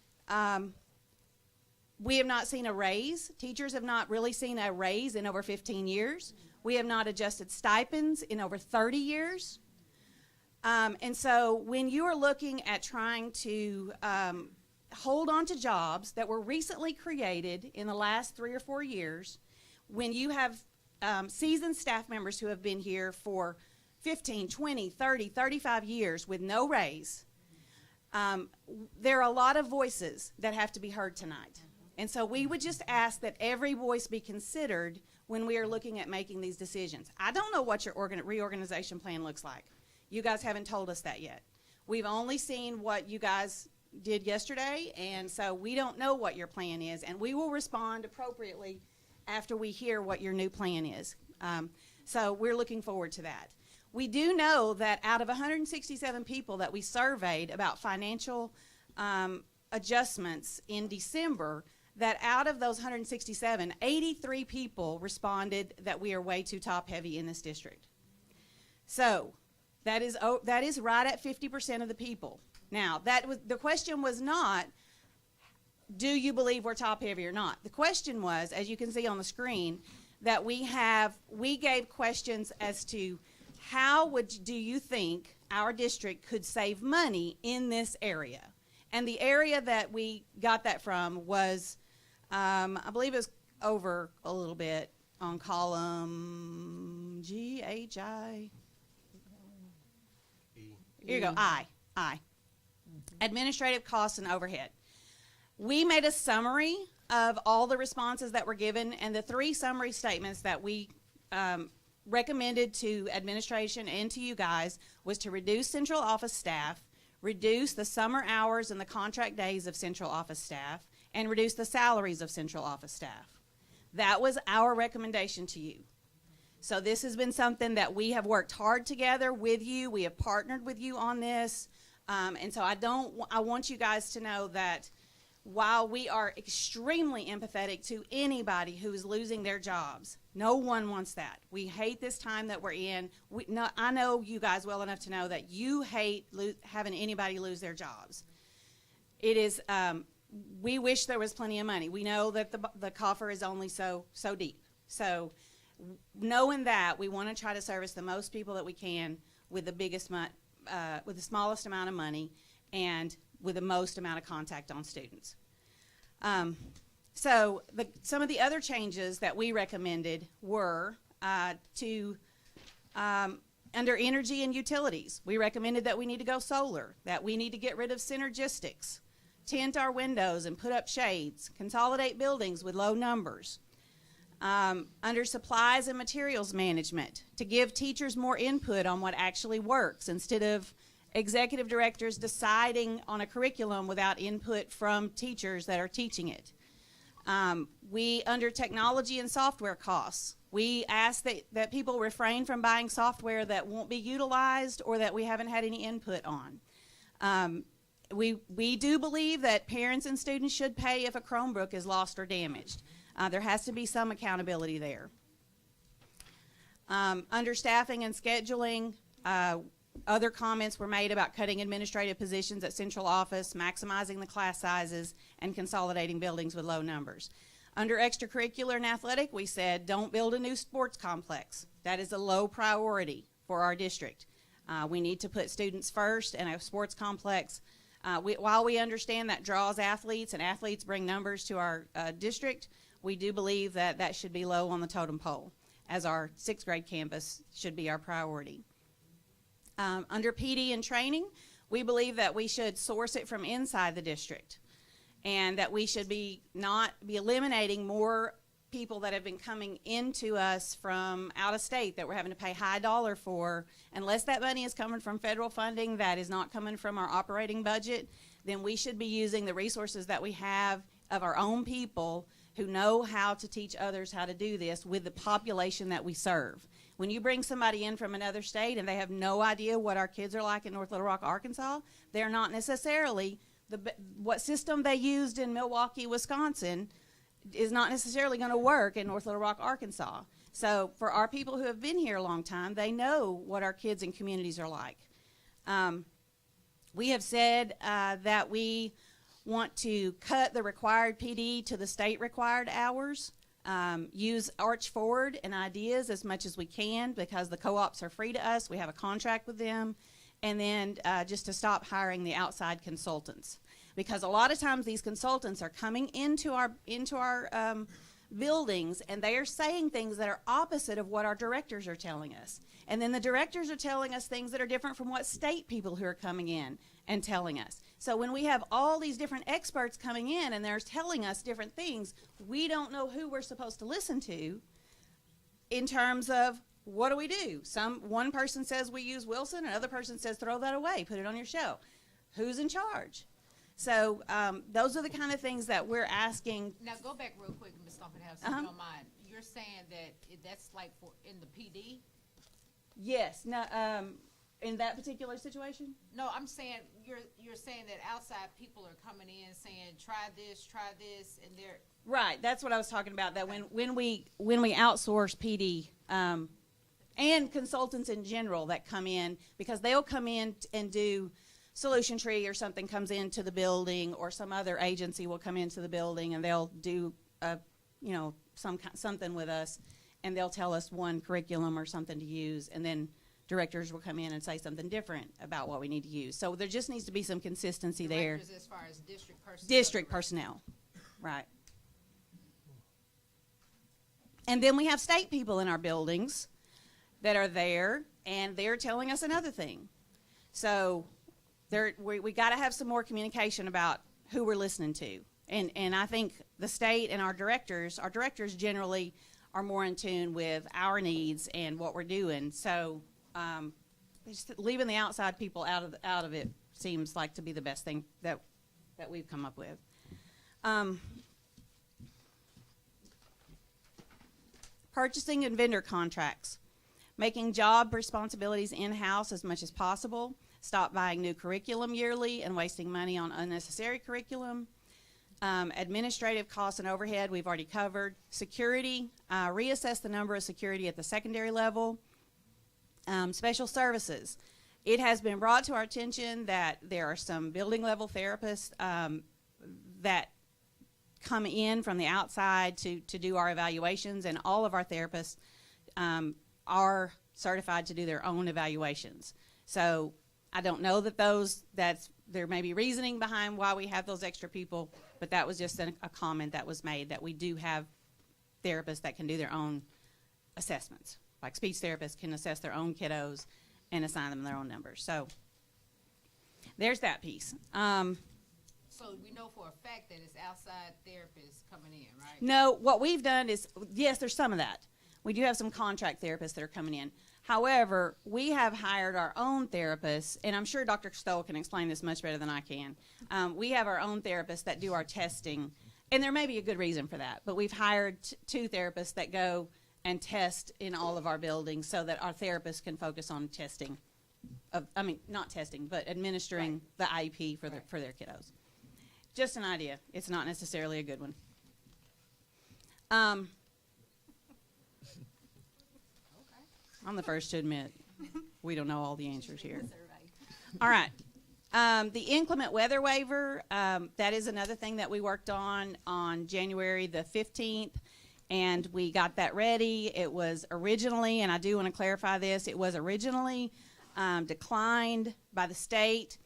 we have not seen a raise. Teachers have not really seen a raise in over 15 years. We have not adjusted stipends in over 30 years. And so when you are looking at trying to hold on to jobs that were recently created in the last 3 or 4 years, when you have seasoned staff members who have been here for 15, 20, 30, 35 years with no raise, there are a lot of voices that have to be heard tonight. And so we would just ask that every voice be considered when we are looking at making these decisions. I don't know what your reorganization plan looks like. You guys haven't told us that yet. We've only seen what you guys did yesterday, and so we don't know what your plan is, and we will respond appropriately after we hear what your new plan is. So we're looking forward to that. We do know that out of 167 people that we surveyed about financial adjustments in December, that out of those 167, 83 people responded that we are way too top heavy in this district. So that is right at 50% of the people. Now, the question was not, do you believe we're top heavy or not? The question was, as you can see on the screen, that we gave questions as to how do you think our district could save money in this area? And the area that we got that from was, I believe it was over a little bit on column G, H, I. Here you go, I. Administrative costs and overhead. We made a summary of all the responses that were given, and the 3 summary statements that we recommended to administration and to you guys was to reduce central office staff, reduce the summer hours and the contract days of central office staff, and reduce the salaries of central office staff. That was our recommendation to you. So this has been something that we have worked hard together with you. We have partnered with you on this. And so I want you guys to know that while we are extremely empathetic to anybody who is losing their jobs, no one wants that. We hate this time that we're in. I know you guys well enough to know that you hate having anybody lose their jobs. It is, we wish there was plenty of money. We know that the coffer is only so deep. So knowing that, we want to try to service the most people that we can with the smallest amount of money and with the most amount of contact on students. So some of the other changes that we recommended were under energy and utilities. We recommended that we need to go solar, that we need to get rid of synergistics, tint our windows and put up shades, consolidate buildings with low numbers. Under supplies and materials management, to give teachers more input on what actually works instead of executive directors deciding on a curriculum without input from teachers that are teaching it. Under technology and software costs, we ask that people refrain from buying software that won't be utilized or that we haven't had any input on. We do believe that parents and students should pay if a Chromebook is lost or damaged. There has to be some accountability there. Under staffing and scheduling, other comments were made about cutting administrative positions at central office, maximizing the class sizes, and consolidating buildings with low numbers. Under extracurricular and athletic, we said don't build a new sports complex. That is a low priority for our district. We need to put students first, and a sports complex, while we understand that draws athletes and athletes bring numbers to our district, we do believe that that should be low on the totem pole, as our 6th grade campus should be our priority. Under PD and training, we believe that we should source it from inside the district, and that we should not be eliminating more people that have been coming into us from out of state that we're having to pay high dollar for. Unless that money is coming from federal funding that is not coming from our operating budget, then we should be using the resources that we have of our own people who know how to teach others how to do this with the population that we serve. When you bring somebody in from another state and they have no idea what our kids are like in North Little Rock, Arkansas, they're not necessarily, what system they used in Milwaukee, Wisconsin is not necessarily going to work in North Little Rock, Arkansas. So for our people who have been here a long time, they know what our kids and communities are like. We have said that we want to cut the required PD to the state required hours, use Arch Forward and ideas as much as we can because the co-ops are free to us. We have a contract with them. And then just to stop hiring the outside consultants. Because a lot of times these consultants are coming into our buildings and they are saying things that are opposite of what our directors are telling us. And then the directors are telling us things that are different from what state people who are coming in and telling us. So when we have all these different experts coming in and they're telling us different things, we don't know who we're supposed to listen to in terms of what do we do? One person says we use Wilson, another person says throw that away, put it on your shelf. Who's in charge? So those are the kind of things that we're asking. Now go back real quick, Ms. Stumpinhouse, if you don't mind. You're saying that that's like for in the PD? Yes. No, in that particular situation? No, I'm saying you're saying that outside people are coming in saying try this, and they're right. That's what I was talking about. That when we outsource PD and consultants in general that come in, because they'll come in and do Solution Tree or something comes into the building, or some other agency will come into the building and they'll do something with us, and they'll tell us one curriculum or something to use, and then directors will come in and say something different about what we need to use. So there just needs to be some consistency there. Directors as far as district personnel. District personnel, right. And then we have state people in our buildings that are there, and they're telling us another thing. So we got to have some more communication about who we're listening to. And I think the state and our directors generally are more in tune with our needs and what we're doing. So just leaving the outside people out of it seems like to be the best thing that we've come up with. Purchasing and vendor contracts. Making job responsibilities in-house as much as possible. Stop buying new curriculum yearly and wasting money on unnecessary curriculum. Administrative costs and overhead we've already covered. Security, reassess the number of security at the secondary level. Special services. It has been brought to our attention that there are some building level therapists that come in from the outside to do our evaluations, and all of our therapists are certified to do their own evaluations. So I don't know that there may be reasoning behind why we have those extra people, but that was just a comment that was made, that we do have therapists that can do their own assessments. Like speech therapists can assess their own kiddos and assign them their own numbers. So there's that piece. So we know for a fact that it's outside therapists coming in, right? No, what we've done is, yes, there's some of that. We do have some contract therapists that are coming in. However, we have hired our own therapists, and I'm sure Dr. Stoll can explain this much better than I can. We have our own therapists that do our testing, and there may be a good reason for that, but we've hired two therapists that go and test in all of our buildings so that our therapists can focus on testing. Not testing, but administering the IEP for their kiddos. Just an idea. It's not necessarily a good one. I'm the first to admit we don't know all the answers here. All right. The inclement weather waiver, that is another thing that we worked on January the 15th, and we got that ready. It was originally, and I do want to clarify this, it was originally declined by the state.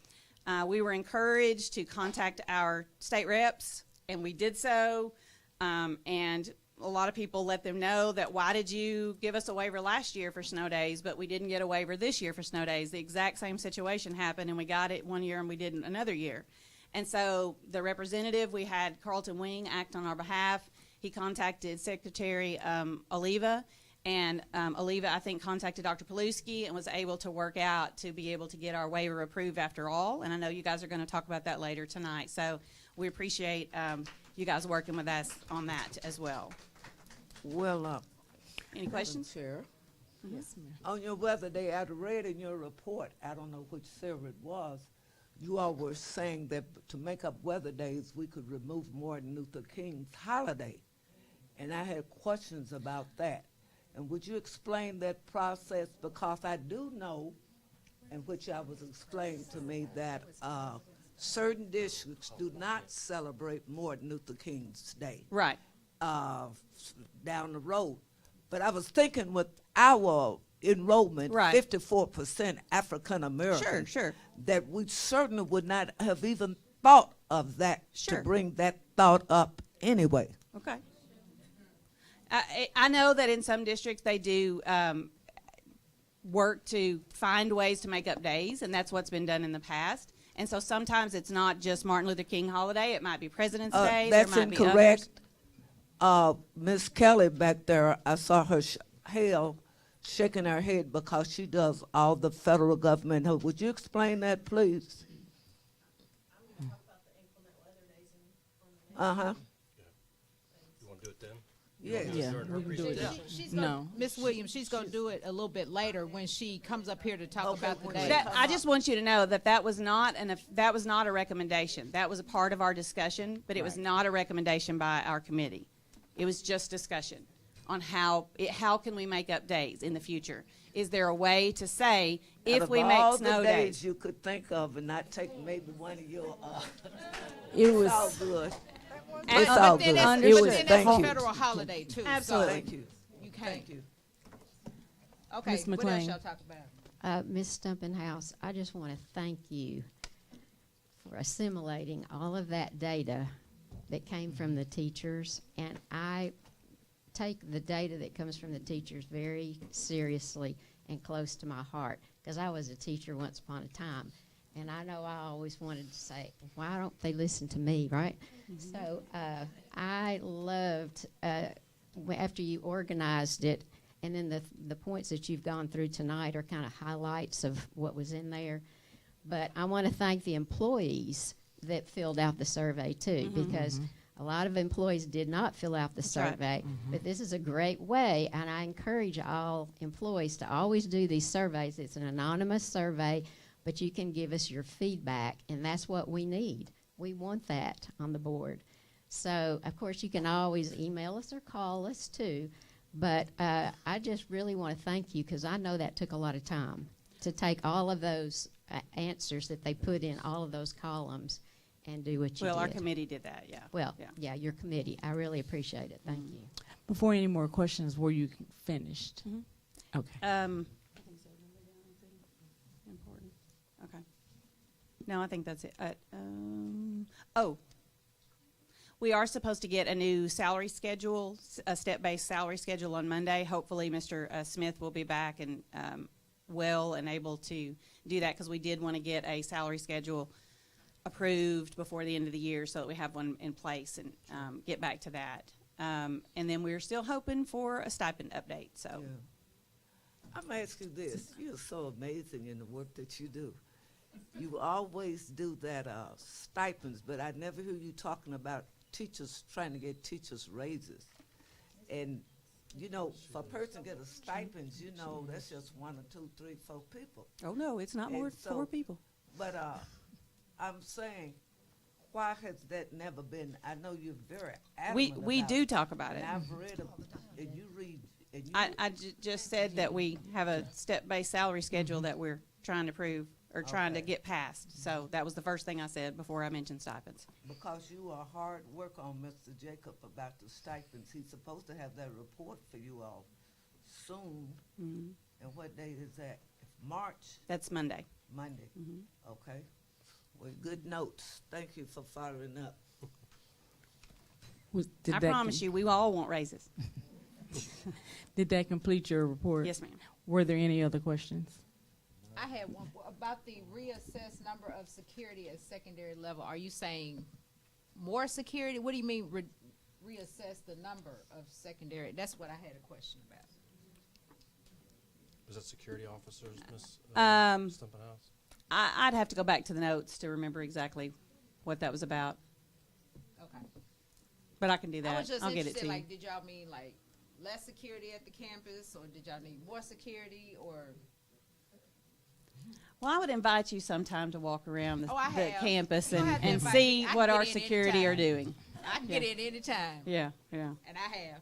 We were encouraged to contact our state reps, and we did so. And a lot of people let them know that, why did you give us a waiver last year for snow days, but we didn't get a waiver this year for snow days? The exact same situation happened, and we got it one year and we didn't another year. And so the representative, we had Carlton Wing act on our behalf. He contacted Secretary Oliva, and Oliva, I think, contacted Dr. Paluski and was able to work out to be able to get our waiver approved after all. And I know you guys are going to talk about that later tonight. So we appreciate you guys working with us on that as well. Well, any questions? Chair. Yes, ma'am. On your weather day, I read in your report, I don't know which server it was, you all were saying that to make up weather days, we could remove Martin Luther King's holiday. And I had questions about that. And would you explain that process? Because I do know, and which I was explained to me, that certain districts do not celebrate Martin Luther King's Day. Right. Down the road. But I was thinking with our enrollment, Right. 54% African American, Sure. that we certainly would not have even thought of that Sure. to bring that thought up anyway. Okay. I know that in some districts they do work to find ways to make up days, and that's what's been done in the past. And so sometimes it's not just Martin Luther King holiday. It might be President's Day. That's there might incorrect. Be others. Miss Kelly back there, I saw her shaking her head because she does all the federal government. Would you explain that, please? Uh-huh. You want to do it then? Yes. Yeah, we can do it. She's No. gonna, Miss Williams, she's going to do it a little bit later when she comes up here to talk about the day. I just want you to know that that was not a recommendation. That was a part of our discussion, but it was not a recommendation by our committee. It was just discussion on how can we make up days in the future. Is there a way to say, if we make snow all the days? days you could think of and not take maybe one of your, It was it's all good. And, It's all but then good. that's, It but was, then that's thank a you. federal holiday too. Absolutely. So Thank you. you can't. Thank you. Okay. Ms. What else McLean. y'all talk about? Ms. Stumpinhouse, I just want to thank you for assimilating all of that data that came from the teachers, and I take the data that comes from the teachers very seriously and close to my heart, because I was a teacher once upon a time, and I know I always wanted to say, why don't they listen to me, right? Mm-hmm. So I loved, after you organized it, and then the points that you've gone through tonight are kind of highlights of what was in there. But I want to thank the employees that filled out the survey too, because a lot of employees did not fill out the That's right. survey. But this is a great way, and I encourage all employees to always do these surveys. It's an anonymous survey, but you can give us your feedback, and that's what we need. We want that on the board. So, of course, you can always email us or call us too. But I just really want to thank you, because I know that took a lot of time to take all of those answers that they put in all of those columns and do what you did. Well, our committee did that, yeah. Well, yeah, your committee. I really appreciate it. Thank you. Before any more questions, were you finished? Okay. Important. Okay. No, I think that's it. We are supposed to get a new salary schedule, a step-based salary schedule on Monday. Hopefully, Mr. Smith will be back and well and able to do that, because we did want to get a salary schedule approved before the end of the year so that we have one in place and get back to that. And then we're still hoping for a stipend update. So, Yeah. I'm going to ask you this. You're so amazing in the work that you do. You always do that stipends, but I never hear you talking about teachers trying to get teachers raises. And, you know, for a person to get a stipend, you know, that's just 1 or 2, 3, 4 people. oh no, it's not more And than 4 people. But I'm saying, why has that never been? I know you're very adamant We about do talk about and it. I've read and you read. And you I just said that we have a step-based salary schedule that we're trying to prove or trying to get passed. So that was the first thing I said before I mentioned stipends. Because you are hard work on Mr. Jacob about the stipends. He's supposed to have that report for you all soon. And what date is that? March? That's Monday. Monday. Mhm. Okay. Well, good notes. Thank you for following up. I promise you, we all want raises. Did that complete your report? Yes, ma'am. Were there any other questions? I had one about the reassessed number of security at secondary level. Are you saying more security? What do you mean reassess the number of secondary? That's what I had a question about. Was that security officers, Ms. Stumpenhouse? I'd have to go back to the notes to remember exactly what that was about. Okay. But I can do that. I was just I'll get it interested, to you. like, did y'all mean like less security at the campus, or did y'all need more security, or? Well, I would invite you sometime to walk around the have. campus You don't have to and invite see me. I what can our get in security are anytime. doing. I can get in any time. Yeah, yeah. And I have.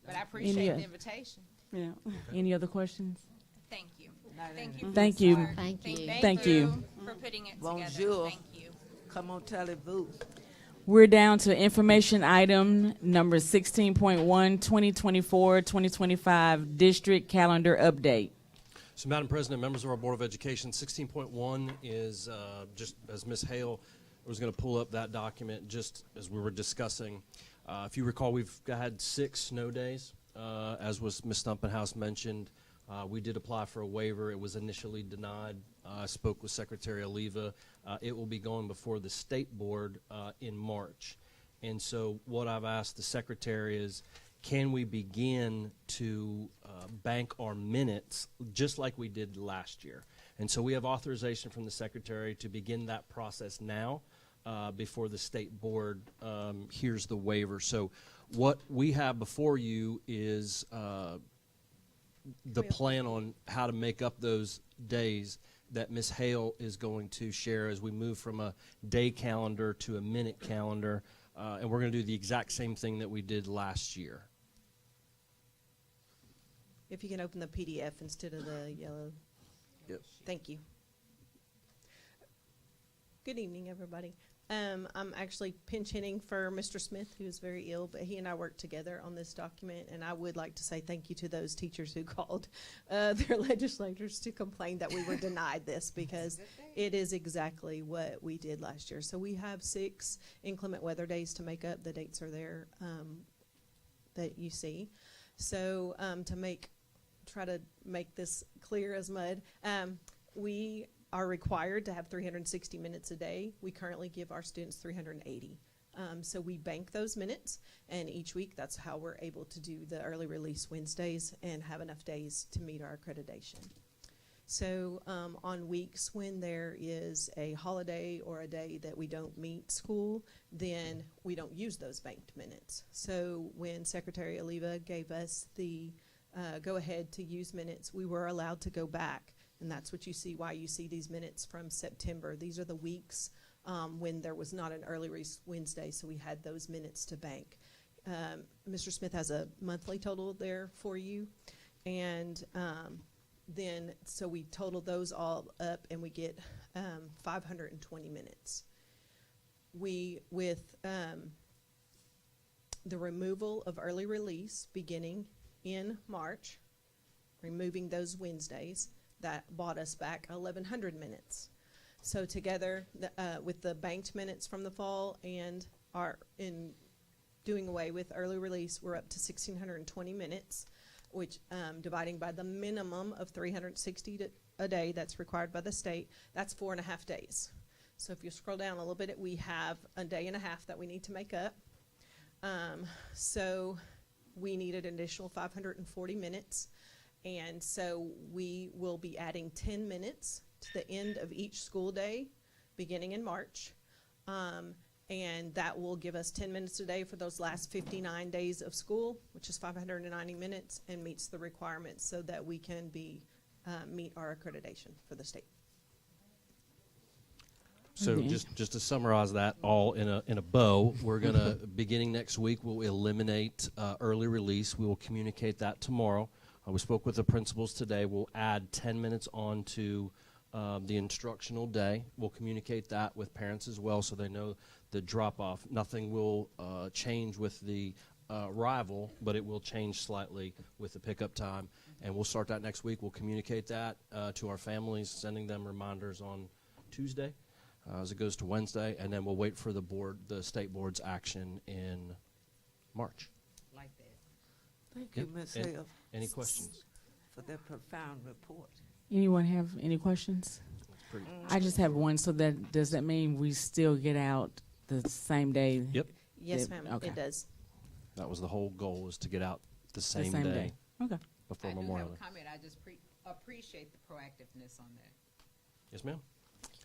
But I appreciate the invitation. Yeah. Any other questions? Thank you. Thank you. Thank you. Thank you. Thank you. For putting it Bonjour. together. Thank you. Come on, tell-it-vous. We're down to information item number 16.1, 2024-2025 district calendar update. So, Madam President, members of our Board of Education, 16.1 is just as Ms. Hale was going to pull up that document just as we were discussing. If you recall, we've had 6 snow days, as was Ms. Stumpenhouse mentioned. We did apply for a waiver. It was initially denied. I spoke with Secretary Oliva. It will be going before the State Board in March. And so what I've asked the Secretary is, can we begin to bank our minutes just like we did last year? And so we have authorization from the Secretary to begin that process now before the State Board hears the waiver. So what we have before you is the plan on how to make up those days that Ms. Hale is going to share as we move from a day calendar to a minute calendar. And we're going to do the exact same thing that we did last year. If you can open the PDF instead of the yellow. Yep. Thank you. Good evening, everybody. I'm actually pinch hitting for Mr. Smith, who is very ill, but he and I worked together on this document, and I would like to say thank you to those teachers who called their legislators to complain that we were denied this, because it is exactly what we did last year. So we have 6 inclement weather days to make up. The dates are there that you see. So to try to make this clear as mud, we are required to have 360 minutes a day. We currently give our students 380. So we bank those minutes, and each week that's how we're able to do the early release Wednesdays and have enough days to meet our accreditation. So on weeks when there is a holiday or a day that we don't meet school, then we don't use those banked minutes. So when Secretary Oliva gave us the go-ahead to use minutes, we were allowed to go back. And that's what you see, why you see these minutes from September. These are the weeks when there was not an early release Wednesday, so we had those minutes to bank. Mr. Smith has a monthly total there for you. And so we total those all up, and we get 520 minutes. With the removal of early release beginning in March, removing those Wednesdays, that bought us back 1,100 minutes. So together with the banked minutes from the fall and in doing away with early release, we're up to 1,620 minutes, which dividing by the minimum of 360 a day that's required by the state, that's 4.5 days. So if you scroll down a little bit, we have a day and a half that we need to make up. So we need an additional 540 minutes. And so we will be adding 10 minutes to the end of each school day beginning in March. And that will give us 10 minutes a day for those last 59 days of school, which is 590 minutes, and meets the requirements so that we can meet our accreditation for the state. So just to summarize that all in a bow, we're going to, beginning next week, we'll eliminate early release. We will communicate that tomorrow. We spoke with the principals today. We'll add 10 minutes on to the instructional day. We'll communicate that with parents as well so they know the drop-off. Nothing will change with the arrival, but it will change slightly with the pickup time. And we'll start that next week. We'll communicate that to our families, sending them reminders on Tuesday as it goes to Wednesday, and then we'll wait for the state board's action in March. Like that. Thank you, Ms. Hale. Any questions? For that profound report. Anyone have any questions? I just have one. So does that mean we still get out the same day? Yep. Yes, ma'am. Okay. It does. That was the whole goal, is to get out the same, same day. day. Okay. Before I do Memorial have Day. a comment. I just appreciate the proactiveness on that. Yes, ma'am.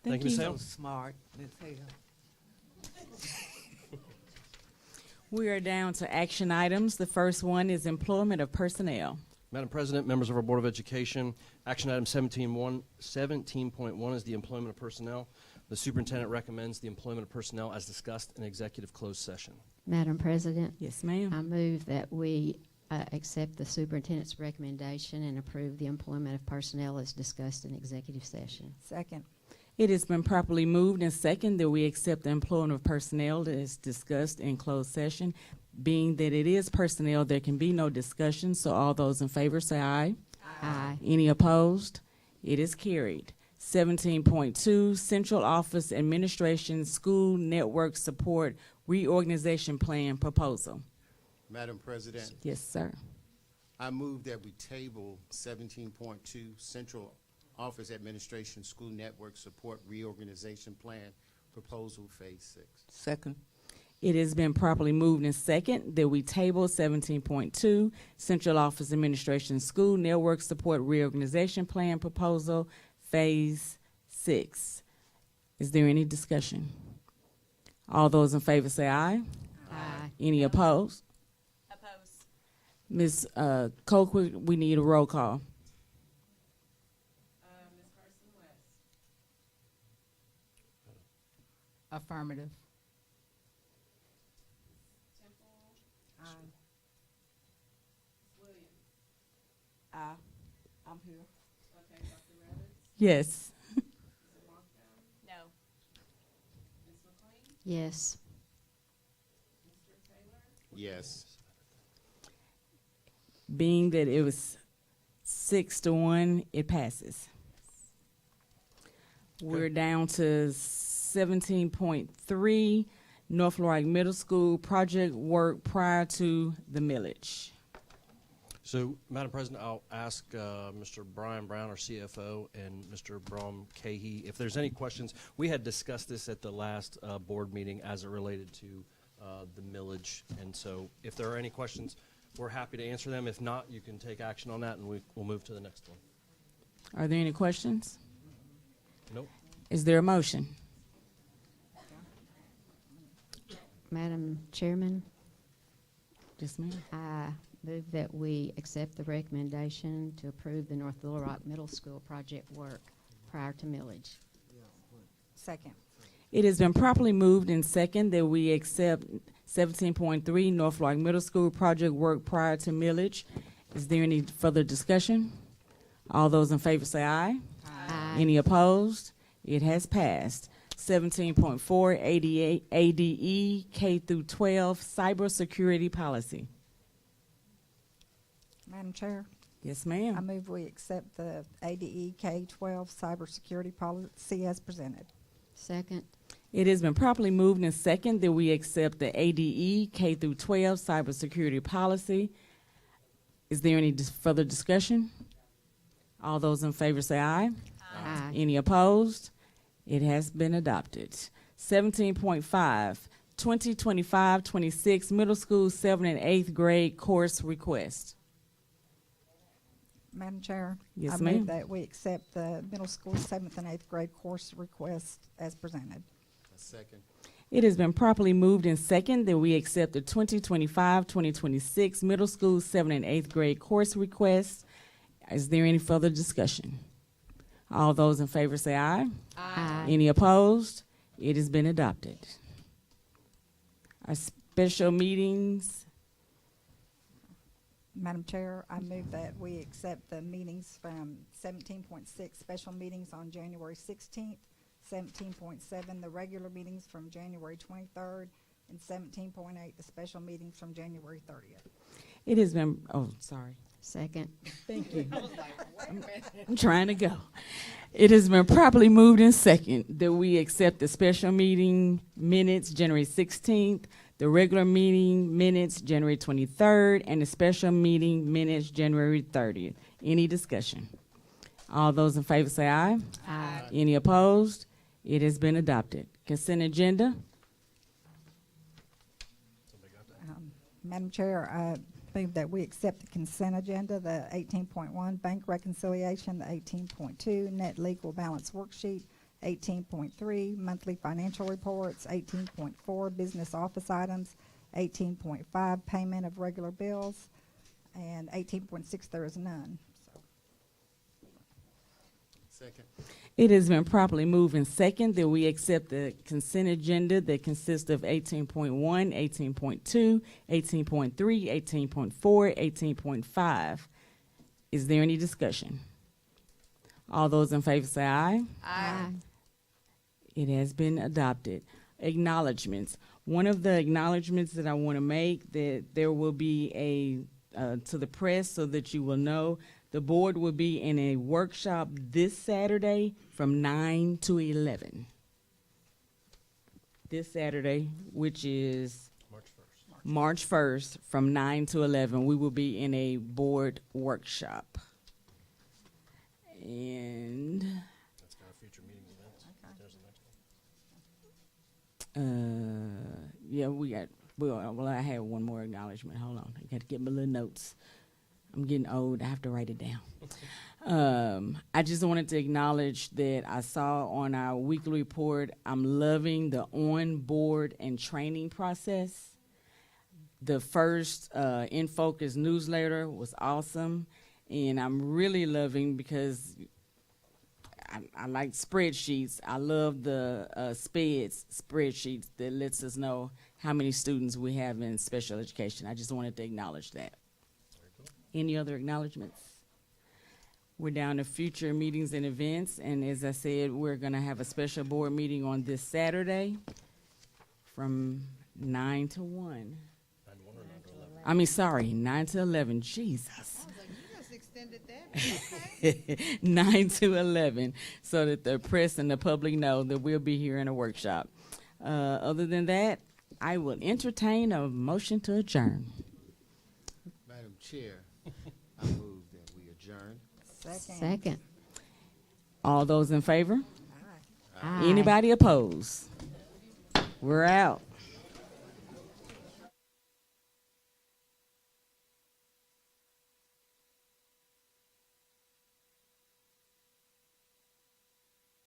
Thank you, Ms. you. Hale. So smart, Ms. Hale. We are down to action items. The first one is employment of personnel. Madam President, members of our Board of Education, action item 17.1 is the employment of personnel. The superintendent recommends the employment of personnel as discussed in executive closed session. Madam President, Yes, ma'am. I move that we accept the superintendent's recommendation and approve the employment of personnel as discussed in executive session. Second. It has been properly moved and second that we accept the employment of personnel as discussed in closed session. Being that it is personnel, there can be no discussion, so all those in favor say aye. Aye. Any opposed? It is carried. 17.2, Central Office Administration School Network Support Reorganization Plan Proposal. Madam President, Yes, sir. I move that we table 17.2 Central Office Administration School Network Support Reorganization Plan Proposal Phase 6. Second. It has been properly moved and second that we table 17.2 Central Office Administration School Network Support Reorganization Plan Proposal Phase 6. Is there any discussion? All those in favor say aye. Aye. Any opposed? Oppose. Ms. Colquitt, we need a roll call. Ms. Carson-West. Affirmative. Aye. I'm here. Okay, Dr. Rabbit, Yes. Mr. Markdown, No. Ms. McLean, Yes. Mr. Taylor, Yes. Being that it was 6-1, it passes. We're down to 17.3, North Little Rock Middle School project work prior to the millage. So, Madam President, I'll ask Mr. Brian Brown, our CFO, and Mr. Brom Cahey if there's any questions. We had discussed this at the last board meeting as it related to the millage, and so if there are any questions, we're happy to answer them. If not, you can take action on that, and we'll move to the next one. Are there any questions? Nope. Is there a motion? Madam Chairman, Yes, ma'am. I move that we accept the recommendation to approve the North Little Rock Middle School project work prior to millage. Second. It has been properly moved and second that we accept 17.3 North Little Rock Middle School project work prior to millage. Is there any further discussion? All those in favor say aye. Aye. Any opposed? It has passed. 17.4 ADE K through 12 cybersecurity policy. Madam Chair, Yes, I ma'am. move we accept the ADE K-12 cybersecurity policy as presented. Second. It has been properly moved and second that we accept the ADE K through 12 cybersecurity policy. Is there any further discussion? All those in favor say aye. Aye. Any opposed? It has been adopted. 17.5, 2025-26 middle school 7th and 8th grade course request. Madam Chair? Yes, I ma'am. move that we accept the middle school 7th and 8th grade course request as presented. A second. It has been properly moved and second that we accept the 2025-2026 middle school 7th and 8th grade course request. Is there any further discussion? All those in favor say aye. Aye. Any opposed? It has been adopted. Our special meetings, Madam Chair, I move that we accept the meetings from 17.6 special meetings on January 16th, 17.7 the regular meetings from January 23rd, and 17.8, the special meetings from January 30th. It has been, oh, sorry. Second. Thank you. I'm trying to go. It has been properly moved in second that we accept the special meeting minutes January 16th, the regular meeting minutes January 23rd, and the special meeting minutes January 30th. Any discussion? All those in favor say aye. Aye. Any opposed? It has been adopted. Consent agenda. Madam Chair, I move that we accept the consent agenda, the 18.1 bank reconciliation, the 18.2 net legal balance worksheet, 18.3 monthly financial reports, 18.4 business office items, 18.5 payment of regular bills, and 18.6 there is none. Second. It has been properly moved in second that we accept the consent agenda that consists of 18.1, 18.2, 18.3, 18.4, 18.5. Is there any discussion? All those in favor say aye. Aye. It has been adopted. Acknowledgements. One of the acknowledgements that I want to make, that there will be a to the press so that you will know, the board will be in a workshop this Saturday from 9 to 11. This Saturday, which is March 1st, from 9 to 11, we will be in a board workshop. And That's kind of future meeting events. There's the next one. yeah, we got, well, I have one more acknowledgement. Hold on. I got to get my little notes. I'm getting old. I have to write it down. I just wanted to acknowledge that I saw on our weekly report, I'm loving the on-board and training process. The first In Focus newsletter was awesome, and I'm really loving because I like spreadsheets. I love the spreadsheets that lets us know how many students we have in special education. I just wanted to acknowledge that. Any other acknowledgements? We're down to future meetings and events, and as I said, we're going to have a special board meeting on this Saturday from 9 to 1. 9 to 11. Jesus. 9 to 11, so that the press and the public know that we'll be here in a workshop. Other than that, I will entertain a motion to adjourn. Madam Chair, I move that we adjourn. Second. All those in favor? Aye. Anybody opposed? We're out.